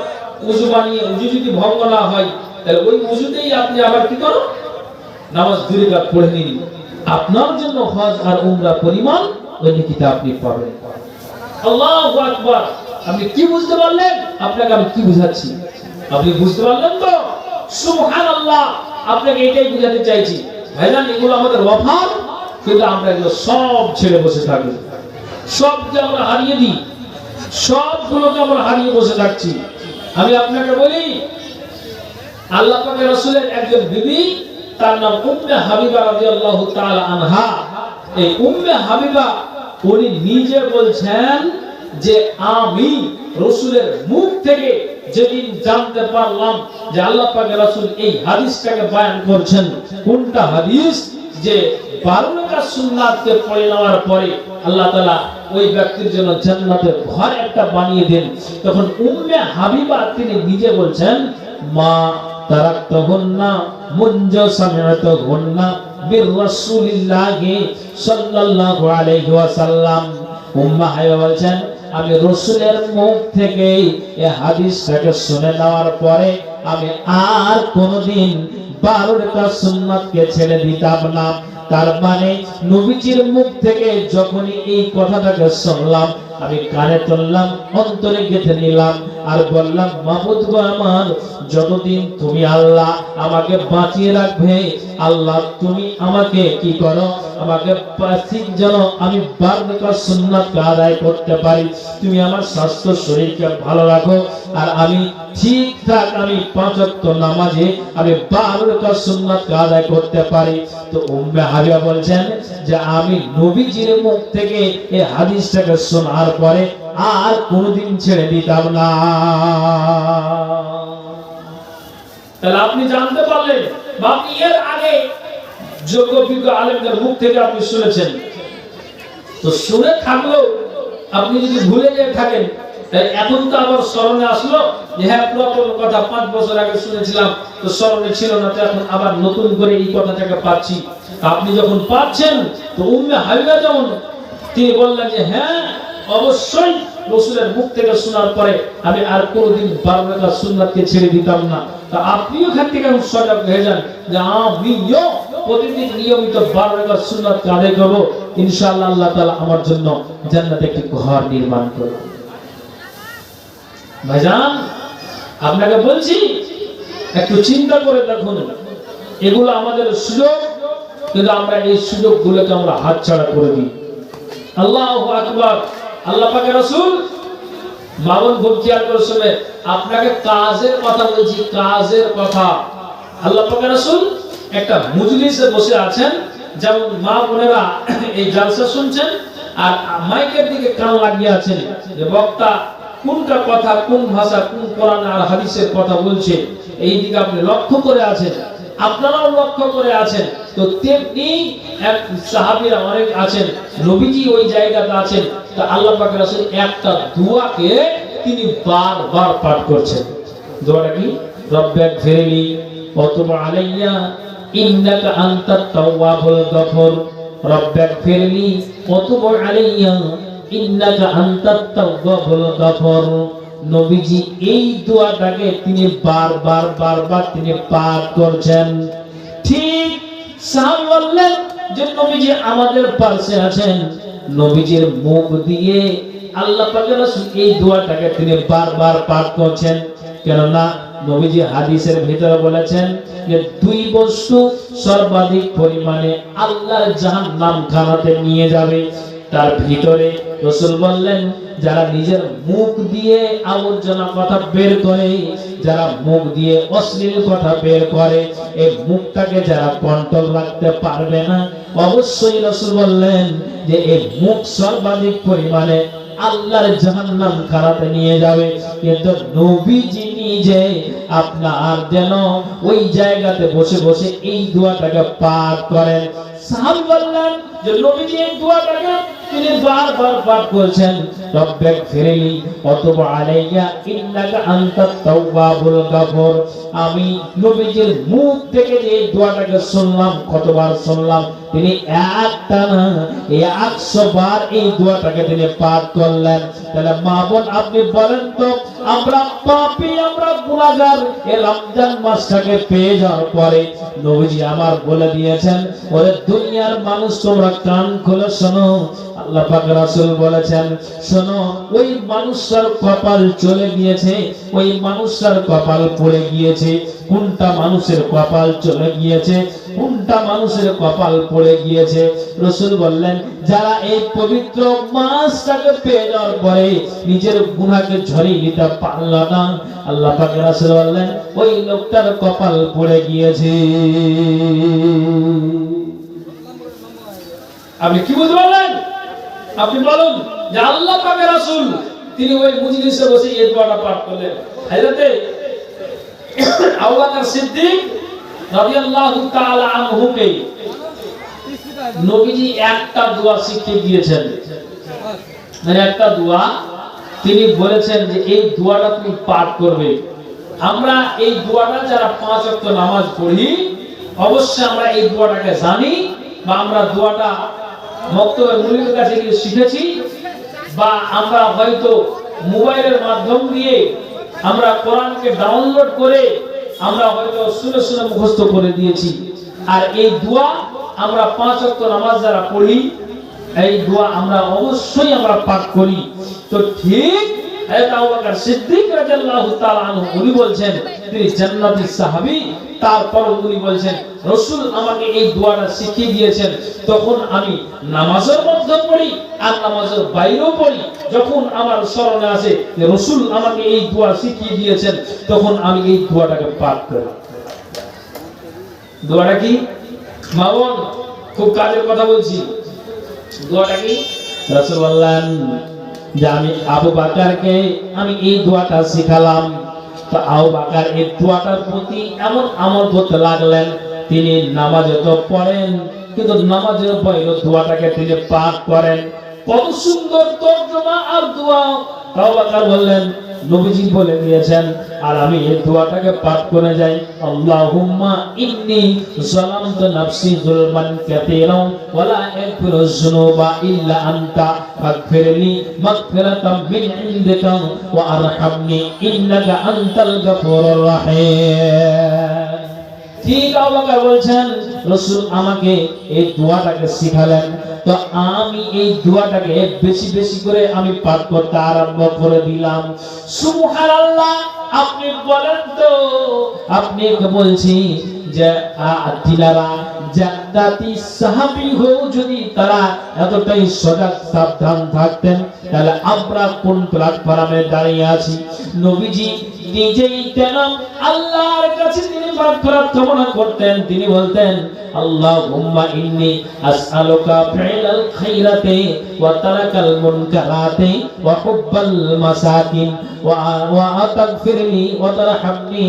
উযু বানিয়ে, উযু যদি ভঙ্গ না হয় তাহলে ওই উযুতেই আপনি আবার কি করুন, নামাজ 2 রাকাত পড়ে নিন। আপনার জন্য হজ আর উমরা পরিমাণ ওই নেকিটা আপনি পাবেন। আল্লাহু আকবার। আপনি কি বুঝতে পারলেন? আপনাকে আমি কি বুঝাচ্ছি আপনি বুঝতে পারলেন তো? সুবহানাল্লাহ। আপনাকে এটাই বুঝাতে চাইছি ভাইজান, এগুলো আমাদের অভাব, কিন্তু আমরা এগুলো সব ছেড়ে বসে থাকি, সবকে আমরা হারিয়ে দিই, সবগুলোকে আমরা হারিয়ে বসে থাকছি। আমি আপনাকে বলি, আল্লাহ পাকের রাসূলের একজন বিবি, তার নাম উম্মে হাবিবা রাদিয়াল্লাহু তাআলা আনহা। এই উম্মে হাবিবা উনি নিজে বলছেন যে আমি রাসূলের মুখ থেকে যেদিন জানতে পারলাম যে আল্লাহ পাকের রাসূল এই হাদিসটাকে বয়ান করছেন, কোনটা হাদিস? যে 12 রাকাত সুন্নাতকে পড়ে নেওয়ার পরে আল্লাহ তাআলা ওই ব্যক্তির জন্য জান্নাতে ঘর একটা বানিয়ে দেন। তখন উম্মে হাবিবা তিনি নিজে বলছেন, মা তারাকতুহুন্না মুনজু সামি'তুহুন্না বির রাসূলিল্লাহি সাল্লাল্লাহু আলাইহি ওয়াসাল্লাম। উম্মে হাবিবা বলছেন আমি রাসূলের মুখ থেকে এই হাদিসটাকে শুনে নেওয়ার পরে আমি আর কোনোদিন 12 রাকাত সুন্নাতকে ছেড়ে দিতাম না। তার মানে নবীজির মুখ থেকে যখনই এই কথাটাকে শুনলাম, আমি কানে তুললাম, অন্তরে গেঁথে নিলাম আর বললাম, মাবুদ গো আমার, যতদিন তুমি আল্লাহ আমাকে বাঁচিয়ে রাখবে, আল্লাহ তুমি আমাকে কি করো, আমাকে ঠিক যেন আমি 12 রাকাত সুন্নাত আদায় করতে পারি। তুমি আমার স্বাস্থ্য শরীরকে ভালো রাখো আর আমি ঠিকঠাক আমি 5 ওয়াক্ত নামাজে আমি 12 রাকাত সুন্নাত আদায় করতে পারি। তো উম্মে হাবিবা বলছেন যে আমি নবীজির মুখ থেকে এই হাদিসটাকে শোনার পরে আর কোনোদিন ছেড়ে দিতাম না। তাহলে আপনি জানতে পারলেন বা আপনি এর আগে যোগ্য বিজ্ঞ আলেমদের মুখ থেকে আপনি শুনেছেন, তো শুনে থাকলেও আপনি যদি ভুলে গিয়ে থাকেন, এখন তো আবার স্মরণে আসলো যে হ্যাঁ পুরাতন কথা 5 বছর আগে শুনেছিলাম, তো স্মরণে ছিল না, তো এখন আবার নতুন করে এই কথাটাকে পাচ্ছি। আপনি যখন পাচ্ছেন, তো উম্মে হাবিবা যেমন তিনি বললেন যে হ্যাঁ অবশ্যই রাসূলের মুখ থেকে শোনার পরে আমি আর কোনোদিন 12 রাকাত সুন্নাতকে ছেড়ে দিতাম না। তা আপনিও এখান থেকে সজাগ হয়ে যান যে আমিও প্রতিদিন নিয়মিত 12 রাকাত সুন্নাত আদায় করব, ইনশাআল্লাহ আল্লাহ তাআলা আমার জন্য জান্নাতে একটি ঘর নির্মাণ করবেন। ভাইজান আপনাকে বলছি, একটু চিন্তা করে দেখুন, এগুলো আমাদের সুযোগ, কিন্তু আমরা এই সুযোগগুলোকে আমরা হাতছাড়া করে দিই। আল্লাহু আকবার। আল্লাহ পাকের রাসূল মামুন খুব খেয়াল করে শুনে, আপনাকে কাজের কথা বলছি, কাজের কথা। আল্লাহ পাকের রাসূল একটা মজলিসে বসে আছেন, যেমন মা বোনেরা এই জালসা শুনছেন আর মাইকের দিকে কান লাগিয়ে আছেন যে বক্তা কোনটা কথা, কোন ভাষা, কোন কোরআন আর হাদিসের কথা বলছে, এই দিকে আপনি লক্ষ্য করে আছেন, আপনারাও লক্ষ্য করে আছেন। তো তেমনি এক সাহাবীরা অনেক আছেন, নবীজি ওই জায়গাতে আছেন, তা আল্লাহ পাকের রাসূল একটা দোয়াকে তিনি বারবার পাঠ করছেন। দোয়াটা কি? রব্বিগফিরলি ওয়া তুব আলাইয়া ইন্নাকা আনতাত তাওয়াবুল গফুর। রব্বিগফিরলি ওয়া তুব আলাইয়া ইন্নাকা আনতাত তাওয়াবুল গফুর। নবীজি এই দোয়াটাকে তিনি বারবার তিনি পাঠ করছেন। ঠিক সাহাবী বললেন যে নবীজি আমাদের পাশে আছেন, নবীজির মুখ দিয়ে আল্লাহ পাকের রাসূল এই দোয়াটাকে তিনি বারবার পাঠ করছেন। কেননা নবীজি হাদিসের ভিতরে বলেছেন যে 2 বস্তু সর্বাধিক পরিমাণে আল্লাহর জাহান্নাম খানাতে নিয়ে যাবে। তার ভিতরে রাসূল বললেন, যারা নিজের মুখ দিয়ে আবর্জনা কথা বের করে, যারা মুখ দিয়ে অশ্লীল কথা বের করে, এই মুখটাকে যারা কন্ট্রোল রাখতে পারবে না, অবশ্যই রাসূল বললেন যে এই মুখ সর্বাধিক পরিমাণে আল্লাহর জাহান্নাম খানাতে নিয়ে যাবে। কিন্তু নবীজি নিজে আপনার যেন ওই জায়গাতে বসে বসে এই দোয়াটাকে পাঠ করেন। সাহাবী বললেন যে নবীজি এই দোয়াটাকে তিনি বারবার পাঠ করেছেন, রব্বিগফিরলি ওয়া তুব আলাইয়া ইন্নাকা আনতাত তাওয়াবুল গফুর। আমি নবীজির মুখ থেকে যে দোয়াটাকে শুনলাম, কতবার শুনলাম, তিনি একটানা 100 বার এই দোয়াটাকে তিনি পাঠ করলেন। তাহলে মা বোন আপনি বলেন তো, আমরা পাপী, আমরা গুনাহগার, এই রমজান মাসটাকে পেয়ে যাওয়ার পরে নবীজি আমার বলে দিয়েছেন, ওরে দুনিয়ার মানুষ তোমরা কান খুলে শোনো, আল্লাহ পাক রাসূল বলেছেন, শোনো, ওই মানুষটার কপাল চলে গিয়েছে, ওই মানুষটার কপাল পড়ে গিয়েছে। কোনটা মানুষের কপাল চলে গিয়েছে, কোনটা মানুষের কপাল পড়ে গিয়েছে? রাসূল বললেন, যারা এই পবিত্র মাসটাকে পেয়ে যাওয়ার পরে নিজের গুনাহকে ঝরিয়ে নিতে পারল না, আল্লাহ পাক রাসূল বললেন ওই লোকটার কপাল পড়ে গিয়েছে। আপনি কি বুঝতে পারলেন? আপনি বলুন যে আল্লাহ পাকের রাসূল তিনি ওই মজলিসে বসে এই দোয়াটা পাঠ করলেন। হযরতে আবু বকর সিদ্দিক রাদিয়াল্লাহু তাআলা আনহুকে নবীজি একটা দোয়া শিখিয়ে দিয়েছেন, মানে একটা দোয়া তিনি বলেছেন যে এই দোয়াটা তুমি পাঠ করবে। আমরা এই দোয়াটা যারা 5 ওয়াক্ত নামাজ পড়ি, অবশ্যই আমরা এই দোয়াটাকে জানি, বা আমরা দোয়াটা মক্তবের মুল্লিদের কাছে গিয়ে শিখেছি, বা আমরা হয়তো মোবাইলের মাধ্যম দিয়ে আমরা কোরআনকে ডাউনলোড করে আমরা হয়তো শুনে শুনে মুখস্থ করে দিয়েছি। আর এই দোয়া আমরা 5 ওয়াক্ত নামাজ যারা পড়ি, এই দোয়া আমরা অবশ্যই আমরা পাঠ করি। তো ঠিক হযরত আবু বকর সিদ্দিক রাদিয়াল্লাহু তাআলা আনহু উনি বলছেন তিনি জান্নাতি সাহাবী, তারপর উনি বলছেন রাসূল আমাকে এই দোয়াটা শিখিয়ে দিয়েছেন, তখন আমি নামাজের মধ্যে পড়ি আর নামাজের বাইরেও পড়ি, যখন আমার স্মরণে আসে যে রাসূল আমাকে এই দোয়া শিখিয়ে দিয়েছেন তখন আমি এই দোয়াটাকে পাঠ করি। দোয়াটা কি মা বোন, খুব কাজের কথা বলছি। দোয়াটা কি? রাসূল বললেন যে আমি আবু বকরকে আমি এই দোয়াটা শিখালাম। তো আবু বকর এই দোয়াটার প্রতি এমন আমল করতে লাগলেন, তিনি নামাজে তো পড়েন কিন্তু নামাজের বাইরে দোয়াটাকে তিনি পাঠ করেন। কত সুন্দর তরজমা আর দোয়া। আবু বকর বললেন নবীজি বলে দিয়েছেন আর আমি এই দোয়াটাকে পাঠ করে যাই, আল্লাহুম্মা ইন্নী যালামতু নাফসি যুলমান কাসীরান ওয়া লা ইয়াগফিরুয যুনুবা ইল্লা আনতা ফাগফিরলি মাগফিরাতাম মিন ইনদিকা ওয়া আরহামনি ইন্নাকা আনতাল গফুরুর রহিম। ঠিক আবু বকর বলছেন রাসূল আমাকে এই দোয়াটাকে শিখালেন, তো আমি এই দোয়াটাকে বেশি বেশি করে আমি পাঠ করতে আরম্ভ করে দিলাম। সুবহানাল্লাহ। আপনি বলেন তো, আপনি বলছি যে তিনারা জান্নাতি সাহাবী হয়েও যদি তারা এতটাই সজাগ সাবধান থাকতেন তাহলে আমরা কোন প্ল্যাটফর্মে দাঁড়িয়ে আছি? নবীজি নিজেই কেন আল্লাহর কাছে তিনি মাগফিরাত কামনা করতেন, তিনি বলতেন আল্লাহুম্মা ইন্নী আসআলুকা ফি'লাল খায়রাতি ওয়া তারাকাল মুনকারাতি ওয়া হুব্বাল মাসাকিন ওয়া তাগফিরলি ওয়া তারহামনি।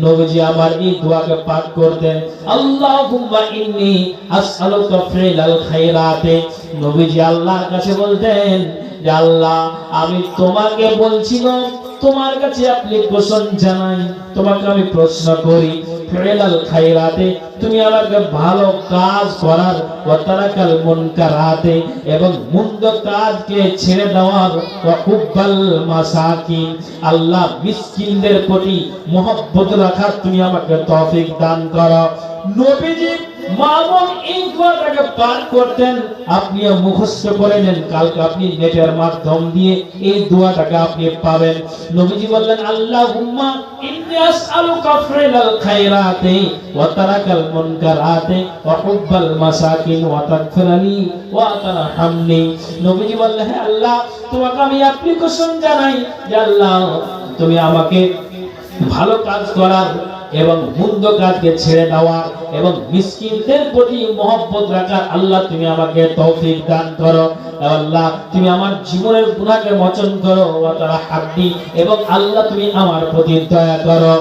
নবীজি আমার এই দোয়াকে পাঠ করতেন, আল্লাহুম্মা ইন্নী আসআলুকা ফি'লাল খায়রাতি। নবীজি আল্লাহর কাছে বলতেন যে আল্লাহ আমি তোমাকে বলছি না, তোমার কাছে অ্যাপ্লিকেশন জানাই, তোমাকে আমি প্রশ্ন করি ফি'লাল খায়রাতে তুমি আমাকে ভালো কাজ করার ওয়া তারাকাল মুনকারাতে এবং মন্দ কাজকে ছেড়ে দেওয়ার ওয়া হুব্বাল মাসাকিন আল্লাহ মিসকিনদের প্রতি মহব্বত রাখার তুমি আমাকে তৌফিক দান করো। নবীজি মামুন এই দোয়াটাকে পাঠ করতেন, আপনিও মুখস্থ করে নেন, কালকে আপনি নেটের মাধ্যম দিয়ে এই দোয়াটাকে আপনি পাবেন। নবীজি বললেন আল্লাহুম্মা ইন্নী আসআলুকা ফি'লাল খায়রাতি ওয়া তারাকাল মুনকারাতি ওয়া হুব্বাল মাসাকিন ওয়া তাগফিরলি ওয়া তারহামনি। নবীজি বললেন হে আল্লাহ তোমাকে আমি অ্যাপ্লিকেশন জানাই যে আল্লাহ তুমি আমাকে ভালো কাজ করার এবং মন্দ কাজকে ছেড়ে দেওয়া এবং মিসকিনদের প্রতি মহব্বত রাখার আল্লাহ তুমি আমাকে তৌফিক দান করো। আল্লাহ তুমি আমার জীবনের গুনাহকে মোচন করো ওয়া তারহামনি এবং আল্লাহ তুমি আমার প্রতি দয়া করো।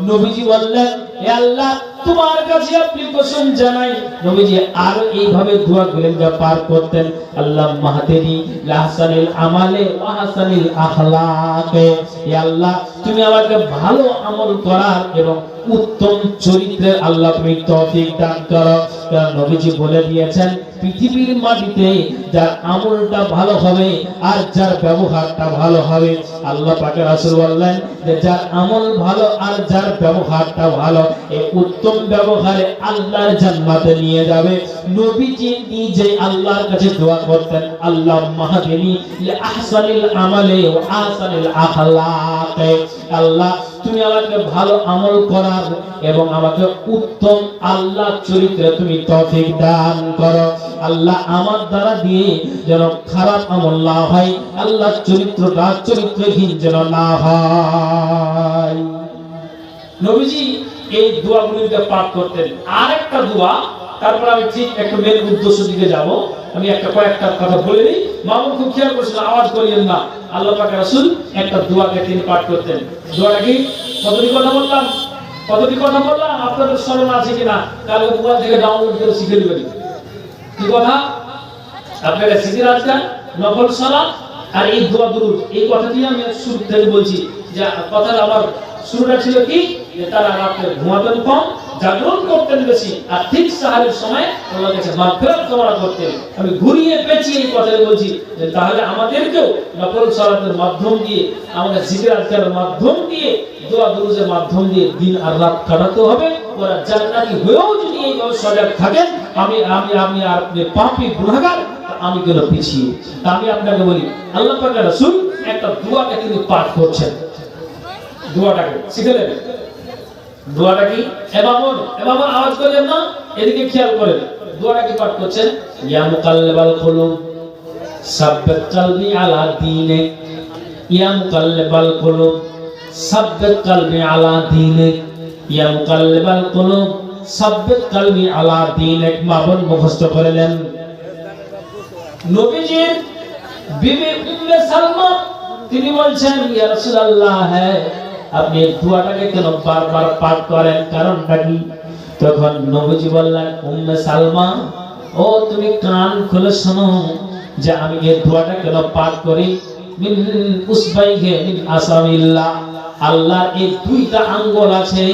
নবীজি বললেন হে আল্লাহ তোমার কাছে অ্যাপ্লিকেশন জানাই। নবীজি আর এইভাবে দোয়া করেন যা পার করতেন, আল্লাহ মাহদিনি লাহসানিল আমালে ওয়া হাসানিল আখলাকে। হে আল্লাহ তুমি আমাকে ভালো আমল করার এবং উত্তম চরিত্রের আল্লাহ তুমি তৌফিক দান করো। কারণ নবীজি বলে দিয়েছেন পৃথিবীর মাটিতে যার আমলটা ভালো হবে আর যার ব্যবহারটা ভালো হবে, আল্লাহ পাকের রাসূল বললেন যে যার আমল ভালো আর যার ব্যবহারটা ভালো এই উত্তম ব্যবহারে আল্লাহর জান্নাতে নিয়ে যাবে। নবীজি নিজে আল্লাহর কাছে দোয়া করতেন আল্লাহ মাহদিনি লি আহসানিল আমালে ওয়া আহসানিল আখলাকে। আল্লাহ তুমি আমাকে ভালো আমল করার এবং আমাকে উত্তম আল্লাহ চরিত্রে তুমি তৌফিক দান করো। আল্লাহ আমার দ্বারা দিয়ে যেন খারাপ আমল না হয়, আল্লাহ চরিত্রটা চরিত্রহীন যেন না হয়। নবীজি এই দোয়াগুলিকে পাঠ করতেন। আরেকটা দোয়া, তারপর আমি ঠিক একটা মেন উদ্দেশ্য দিকে যাব, আমি কয়েকটা কথা বলে দিই। মামুন খুব খেয়াল করছেন, আওয়াজ করিয়েন না। আল্লাহ পাকের রাসূল একটা দোয়াকে তিনি পাঠ করতেন। দোয়াটা কি? কতটি কথা বললাম? আপনাদের স্মরণ আছে কিনা? কালকে মোবাইল থেকে ডাউনলোড করে শিখে নেবেন। কি কথা? আপনারা শিখে রাখছেন নফল সালাত আর এই দোয়া দুরুদ, এই কথাটি আমি শুরু থেকে বলছি যে কথাটা আমার শুরুটা ছিল কি যে তারা রাতে ঘুমাতেন কম, জাগরণ করতেন বেশি, আর ঠিক সাহারের সময় আল্লাহর কাছে মাগফিরাত কামনা করতেন। আমি ঘুরিয়ে পেঁচিয়ে এই কথাটা বলছি যে তাহলে আমাদেরকেও নফল সালাতের মাধ্যম দিয়ে, আমাদের জিকির আজকারের মাধ্যম দিয়ে, দোয়া দুরুদের মাধ্যম দিয়ে দিন আর রাত কাটাতে হবে। ওরা জান্নাতি হয়েও যদি এইভাবে সজাগ থাকেন, আমি আর আপনি পাপী গুনাহগার, আমি কেন পিছিয়ে? তা আমি আপনাকে বলি, আল্লাহ পাকের রাসূল একটা দোয়াকে তিনি পাঠ করছেন। দোয়াটাকে শিখলেন? দোয়াটা কি? এবামন আওয়াজ করলেন না, এদিকে খেয়াল করেন। দোয়াটা কি পাঠ করছেন? ইয়া মুকাল্লিবাল কুলুব সাব্বিত কলবি আলা দীনিক, ইয়া মুকাল্লিবাল কুলুব সাব্বিত কলবি আলা দীনিক, ইয়া মুকাল্লিবাল কুলুব সাব্বিত কলবি আলা দীনিক। মাবুদ মুখস্থ করলেন। নবীজির বিবি উম্মে সালমা তিনি বলছেন, ইয়া রাসূলুল্লাহ, হ্যাঁ আপনি এই দোয়াটাকে কেন বারবার পাঠ করেন, কারণটা কি? তখন নবীজি বললেন, উম্মে সালমা, ও তুমি কান খুলে শোনো যে আমি এই দোয়াটা কেন পাঠ করি। মিন উসবাইহি মিন আসামিল্লাহ, আল্লাহর এই দুইটা আঙ্গুল আছে,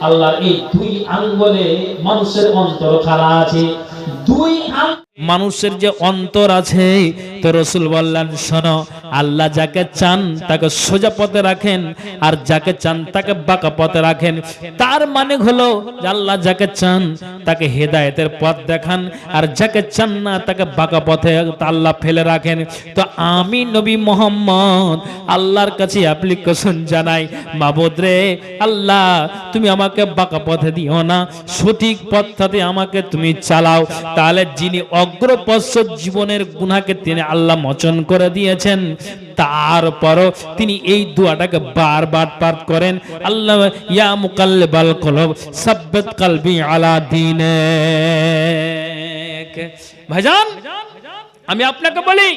আল্লাহর এই দুই আঙ্গুলে মানুষের অন্তর খাড়া আছে। দুই মানুষের যে অন্তর আছে, তো রাসূল বললেন, শোনো, আল্লাহ যাকে চান তাকে সোজা পথে রাখেন, আর যাকে চান তাকে বাঁকা পথে রাখেন। তার মানে হলো যে আল্লাহ যাকে চান তাকে হেদায়েতের পথ দেখান, আর যাকে চান না তাকে বাঁকা পথে আল্লাহ ফেলে রাখেন। তো আমি নবী মুহাম্মদ আল্লাহর কাছে অ্যাপ্লিকেশন জানাই, মাবুদ রে আল্লাহ, তুমি আমাকে বাঁকা পথে দিও না, সঠিক পথটাতে আমাকে তুমি চালাও। তাহলে যিনি অগ্রপশ্চাৎ জীবনের গুনাহকে তিনি আল্লাহ মোচন করে দিয়েছেন, তারপরও তিনি এই দোয়াটাকে বারবার পাঠ করেন, আল্লাহ ইয়া মুকাল্লিবাল কুলুব সাব্বিত কলবি আলা দীনিক। ভাইজান, আমি আপনাকে বলি,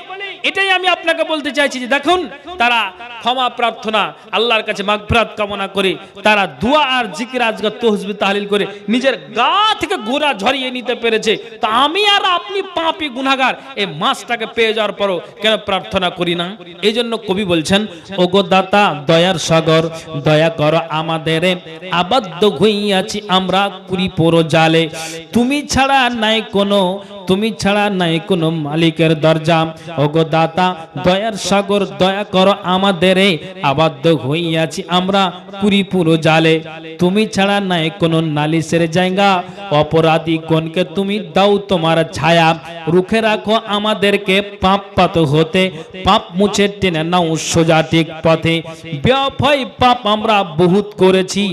এটাই আমি আপনাকে বলতে চাইছি যে দেখুন, তারা ক্ষমা প্রার্থনা আল্লাহর কাছে মাগফিরাত কামনা করে তারা দোয়া আর জিকির আজকার তাসবিহ তাহলিল করে নিজের গা থেকে গোরা ঝরিয়ে নিতে পেরেছে। তা আমি আর আপনি পাপী গুনাহগার এই মাসটাকে পেয়ে যাওয়ার পরও কেন প্রার্থনা করি না? এই জন্য কবি বলছেন, ওগো দাতা দয়ার সাগর, দয়া করো আমাদের, আবদ্ধ হইয়াছি আমরা কুরিপুর জালে, তুমি ছাড়া নাই কোনো মালিকের দরজা। ওগো দাতা দয়ার সাগর, দয়া করো আমাদের, আবদ্ধ হইয়াছি আমরা কুরিপুর জালে, তুমি ছাড়া নাই কোনো নালিশের জায়গা, অপরাধী গণকে তুমি দাও তোমার ছায়া, রুখে রাখো আমাদেরকে পাপ পাত হতে, পাপ মুছে টেনে নাও সোজা ঠিক পথে। বেফাই পাপ আমরা বহুত করেছি,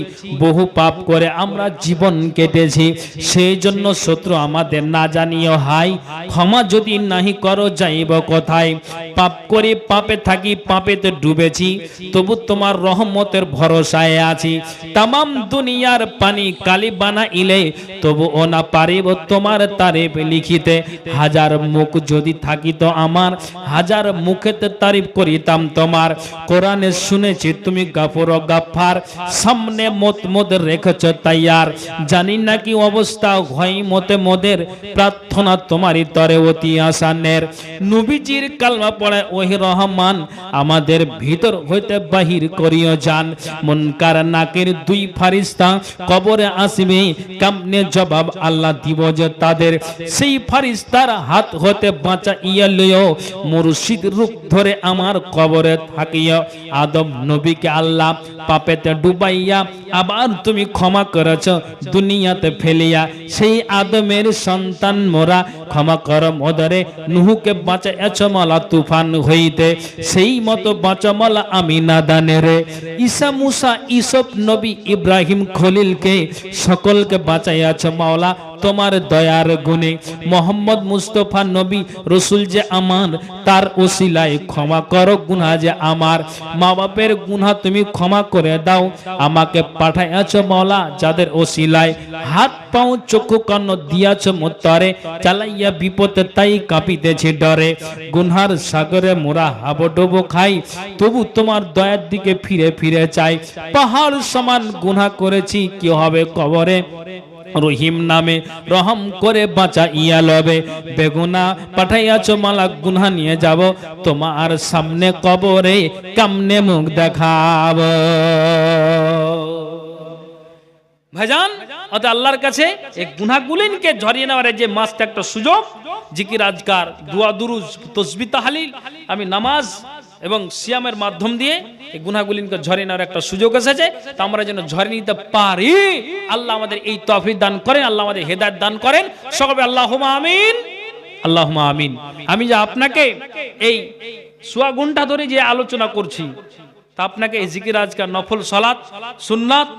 বহু পাপ করে আমরা জীবন কেটেছি, সেই জন্য শত্রু আমাদের না জানিও হাই, ক্ষমা যদি নাহি করো যাইব কোথায়। পাপ করে পাপে থাকি, পাপেতে ডুবেছি, তবু তোমার রহমতের ভরসায় আছি। তামাম দুনিয়ার পানি কালি বানাইলে তবু ও না পারিব তোমার তারিফ লিখিতে। হাজার মুখ যদি থাকিত আমার, হাজার মুখেতে তারিফ করিতাম তোমার। কোরআনে শুনেছি তুমি গাফুর ও গাফফার, সামনে মত রেখেছ তাইয়ার। জানি না কি অবস্থা হয় মতে মোদের, প্রার্থনা তোমারই তরে অতি আসানের। নবীজির কালমা পড়ে ওহি রহমান, আমাদের ভিতর হইতে বাহির করিও যান। মুনকার নাকির দুই ফারিস্তা কবরে আসবে, কামনে জবাব আল্লাহ দিব যে তাদের। সেই ফারিস্তার হাত হতে বাঁচাইয়া লইও, মুর্শিদ রূপ ধরে আমার কবরে থাকিও। আদম নবীকে আল্লাহ পাপেতে ডুবাইয়া আবার তুমি ক্ষমা করেছ দুনিয়াতে ফেলিয়া। সেই আদমের সন্তান মোরা, ক্ষমা কর মোদরে। নুহুকে বাঁচাইয়াছ মালা তুফান হইতে, সেই মতো বাঁচামালা আমি নাদানে রে। ঈসা মুসা ইসব নবী ইব্রাহিম খলিলকে সকলকে বাঁচাইয়াছ মাওলা তোমার দয়ার গুণে। মোহাম্মদ মুস্তফা নবী রসুল যে আমার, তার ওসিলায় ক্ষমা করো গুনাহ যে আমার। মা বাপের গুনাহ তুমি ক্ষমা করে দাও, আমাকে পাঠাইয়াছ মাওলা যাদের ওসিলায়। হাত পাও চক্ষু কান্ন দিয়াছ মোত্তরে, চালাইয়া বিপদে তাই কাঁপিতেছি ডরে। গুনহার সাগরে মোরা হাবুডুবু খাই, তবু তোমার দয়ার দিকে ফিরে ফিরে চাই। পাহাড় সমান গুনাহ করেছি, কি হবে কবরে? রহিম নামে রহম করে বাঁচা ইয়া লবে। বেগুনা পাঠাইয়াছ মালা, গুনাহ নিয়ে যাব তোমার সামনে কবরে, কামনে মুখ দেখাব। ভাইজান, অর্থাৎ আল্লাহর কাছে এই গুনাহগুলিনকে ঝরিয়ে নেওয়ার যে মাসটা একটা সুযোগ। জিকির আজকার, দুয়া দুরুজ, তাসবিহ তাহলিল, আমি নামাজ এবং সিয়ামের মাধ্যম দিয়ে এই গুনাহগুলিনকে ঝরিয়ে নেওয়ার একটা সুযোগ এসেছে। তা আমরা যেন ঝরিয়ে নিতে পারি, আল্লাহ আমাদের এই তৌফিক দান করেন, আল্লাহ আমাদের হেদায়েত দান করেন। সকলে আল্লাহুম্মা আমিন। আল্লাহুম্মা আমিন। আমি যে আপনাকে এই সোয়া ঘন্টা ধরে যে আলোচনা করছি, তা আপনাকে এই জিকির আজকার নফল সালাত সুন্নাত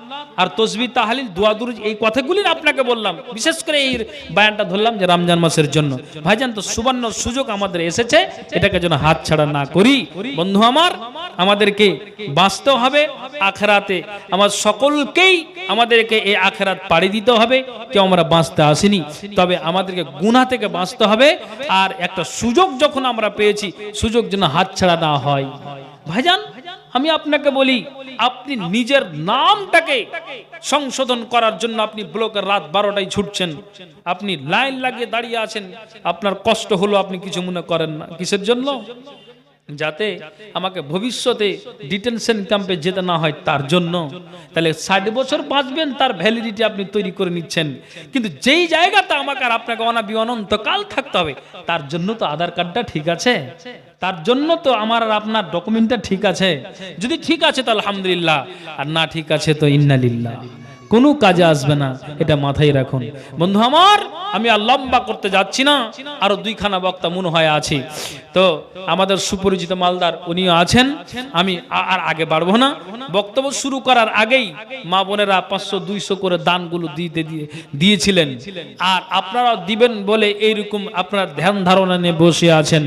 আর তসবিহ তাহলিল দোয়া দুরুদ এই কথাগুলি আপনাকে বললাম। বিশেষ করে এই বায়ানটা ধরলাম যে রমজান মাসের জন্য। ভাইজান, তো সুবর্ণ সুযোগ আমাদের এসেছে, এটাকে যেন হাত ছাড়া না করি। বন্ধু আমার, আমাদেরকে বাঁচতে হবে আখিরাতে। আমার সকলকেই আমাদেরকে এই আখিরাত পাড়ি দিতে হবে। কেউ আমরা বাঁচতে আসিনি, তবে আমাদেরকে গুনাহ থেকে বাঁচতে হবে। আর একটা সুযোগ যখন আমরা পেয়েছি, সুযোগ যেন হাত ছাড়া না হয়। ভাইজান, আমি আপনাকে বলি, আপনি নিজের নামটাকে সংশোধন করার জন্য আপনি ব্লকের রাত 12টায় ছুটছেন, আপনি লাইন লাগিয়ে দাঁড়িয়ে আছেন, আপনার কষ্ট হলো, আপনি কিছু মনে করেন না। কিসের জন্য? যাতে আমাকে ভবিষ্যতে ডিটেনশন ক্যাম্পে যেতে না হয়, তার জন্য। তাহলে 60 বছর বাঁচবেন, তার ভ্যালিডিটি আপনি তৈরি করে নিচ্ছেন। কিন্তু যেই জায়গাতে আমাকে আর আপনাকে অনন্তকাল থাকতে হবে, তার জন্য তো আধার কার্ডটা ঠিক আছে, তার জন্য তো আমার আর আপনার ডকুমেন্টটা ঠিক আছে। যদি ঠিক আছে তো আলহামদুলিল্লাহ, আর না ঠিক আছে তো ইন্নালিল্লাহ, কোনো কাজে আসবে না। এটা মাথায় রাখুন বন্ধু আমার। আমি আর লম্বা করতে যাচ্ছি না, আরো 2খানা বক্তা মনে হয় আছে। তো আমাদের সুপরিচিত মালদার উনিও আছেন, আমি আর আগে বাড়বো না। বক্তব্য শুরু করার আগেই মা বোনেরা 500-200 করে দানগুলো দিয়েছিলেন, আর আপনারাও দিবেন বলে এইরকম আপনার ধ্যান ধারণা নিয়ে বসে আছেন।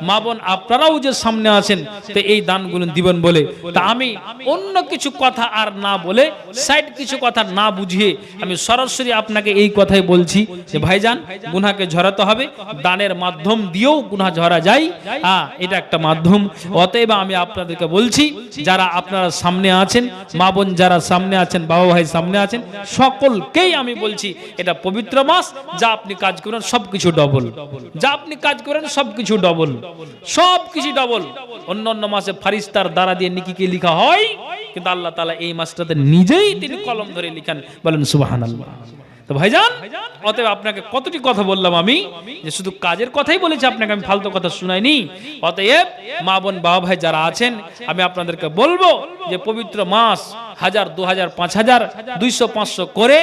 মা বোন আপনারাও যে সামনে আছেন, তো এই দানগুলো দিবেন বলে, তা আমি অন্য কিছু কথা আর না বলে, সাইড কিছু কথা না বুঝিয়ে আমি সরাসরি আপনাকে এই কথাই বলছি যে ভাইজান, গুনাহকে ঝরাতে হবে। দানের মাধ্যম দিয়েও গুনাহ ঝরা যায়, এটা একটা মাধ্যম। অতএব আমি আপনাদেরকে বলছি, যারা আপনারা সামনে আছেন, মা বোন যারা সামনে আছেন, বাবা ভাই সামনে আছেন, সকলকেই আমি বলছি, এটা পবিত্র মাস, যা আপনি কাজ করেন সবকিছু ডবল, যা আপনি কাজ করেন সবকিছু ডবল, সবকিছু ডবল। অন্য অন্য মাসে ফারিস্তার দ্বারা দিয়ে নিকিকে লেখা হয়, কিন্তু আল্লাহ তাআলা এই মাসটাতে নিজেই তিনি কলম ধরে লিখেন। বলেন সুবহানাল্লাহ। তো ভাইজান, অতএব আপনাকে কতটি কথা বললাম আমি, যে শুধু কাজের কথাই বলেছি, আপনাকে আমি ফালতু কথা শুনাইনি। অতএব মা বোন বাবা ভাই যারা আছেন, আমি আপনাদেরকে বলবো যে পবিত্র মাস 1000, 2000, 5000, 200, 500 করে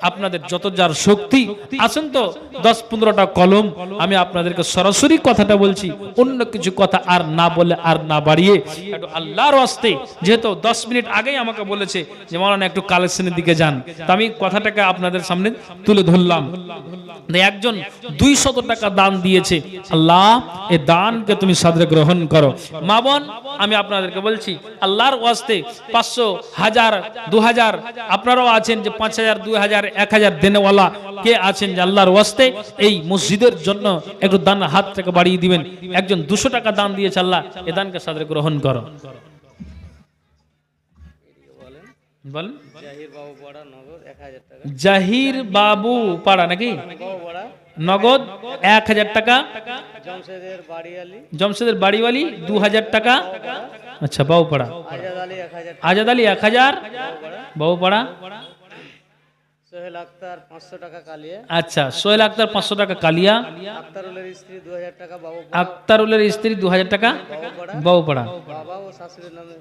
আপনাদের যত যার শক্তি, আসুন তো 10-15টা কলম। আমি আপনাদেরকে সরাসরি কথাটা বলছি, অন্য কিছু কথা আর না বলে, আর না বাড়িয়ে, একটু আল্লাহর ওয়াস্তে, যেহেতু 10 মিনিট আগেই আমাকে বলেছে যে মাওলানা একটু কালেকশনের দিকে যান, তো আমি কথাটাকে আপনাদের সামনে তুলে ধরলাম। একজন 200 টাকা দান দিয়েছে, আল্লাহ এই দানকে তুমি সাদরে গ্রহণ করো। মা বোন, আমি আপনাদেরকে বলছি, আল্লাহর ওয়াস্তে 500, 1000, 2000 আপনারাও আছেন যে 5000, 2000, 1000 দেনেওয়ালা কে আছেন যে আল্লাহর ওয়াস্তে এই মসজিদের জন্য একটু দান হাতটাকে বাড়িয়ে দিবেন। একজন 200 টাকা দান দিয়েছে, আল্লাহ এই দানকে সাদরে গ্রহণ করো। বলেন জাহির বাবু পাড়া নাকি নগদ 1000 টাকা, জমশেদের বাড়িওয়ালি 2000 টাকা, আচ্ছা বাবুপাড়া, আজাদ আলী 1000, বাবুপাড়া সোহেল আক্তার 500 টাকা কালিয়া, আচ্ছা সোহেল আক্তার 500 টাকা কালিয়া, আক্তারুলের স্ত্রী 2000 টাকা, আক্তারুলের স্ত্রী 2000 টাকা, বাবুপাড়া। বাবা ও শাশুড়ির নামে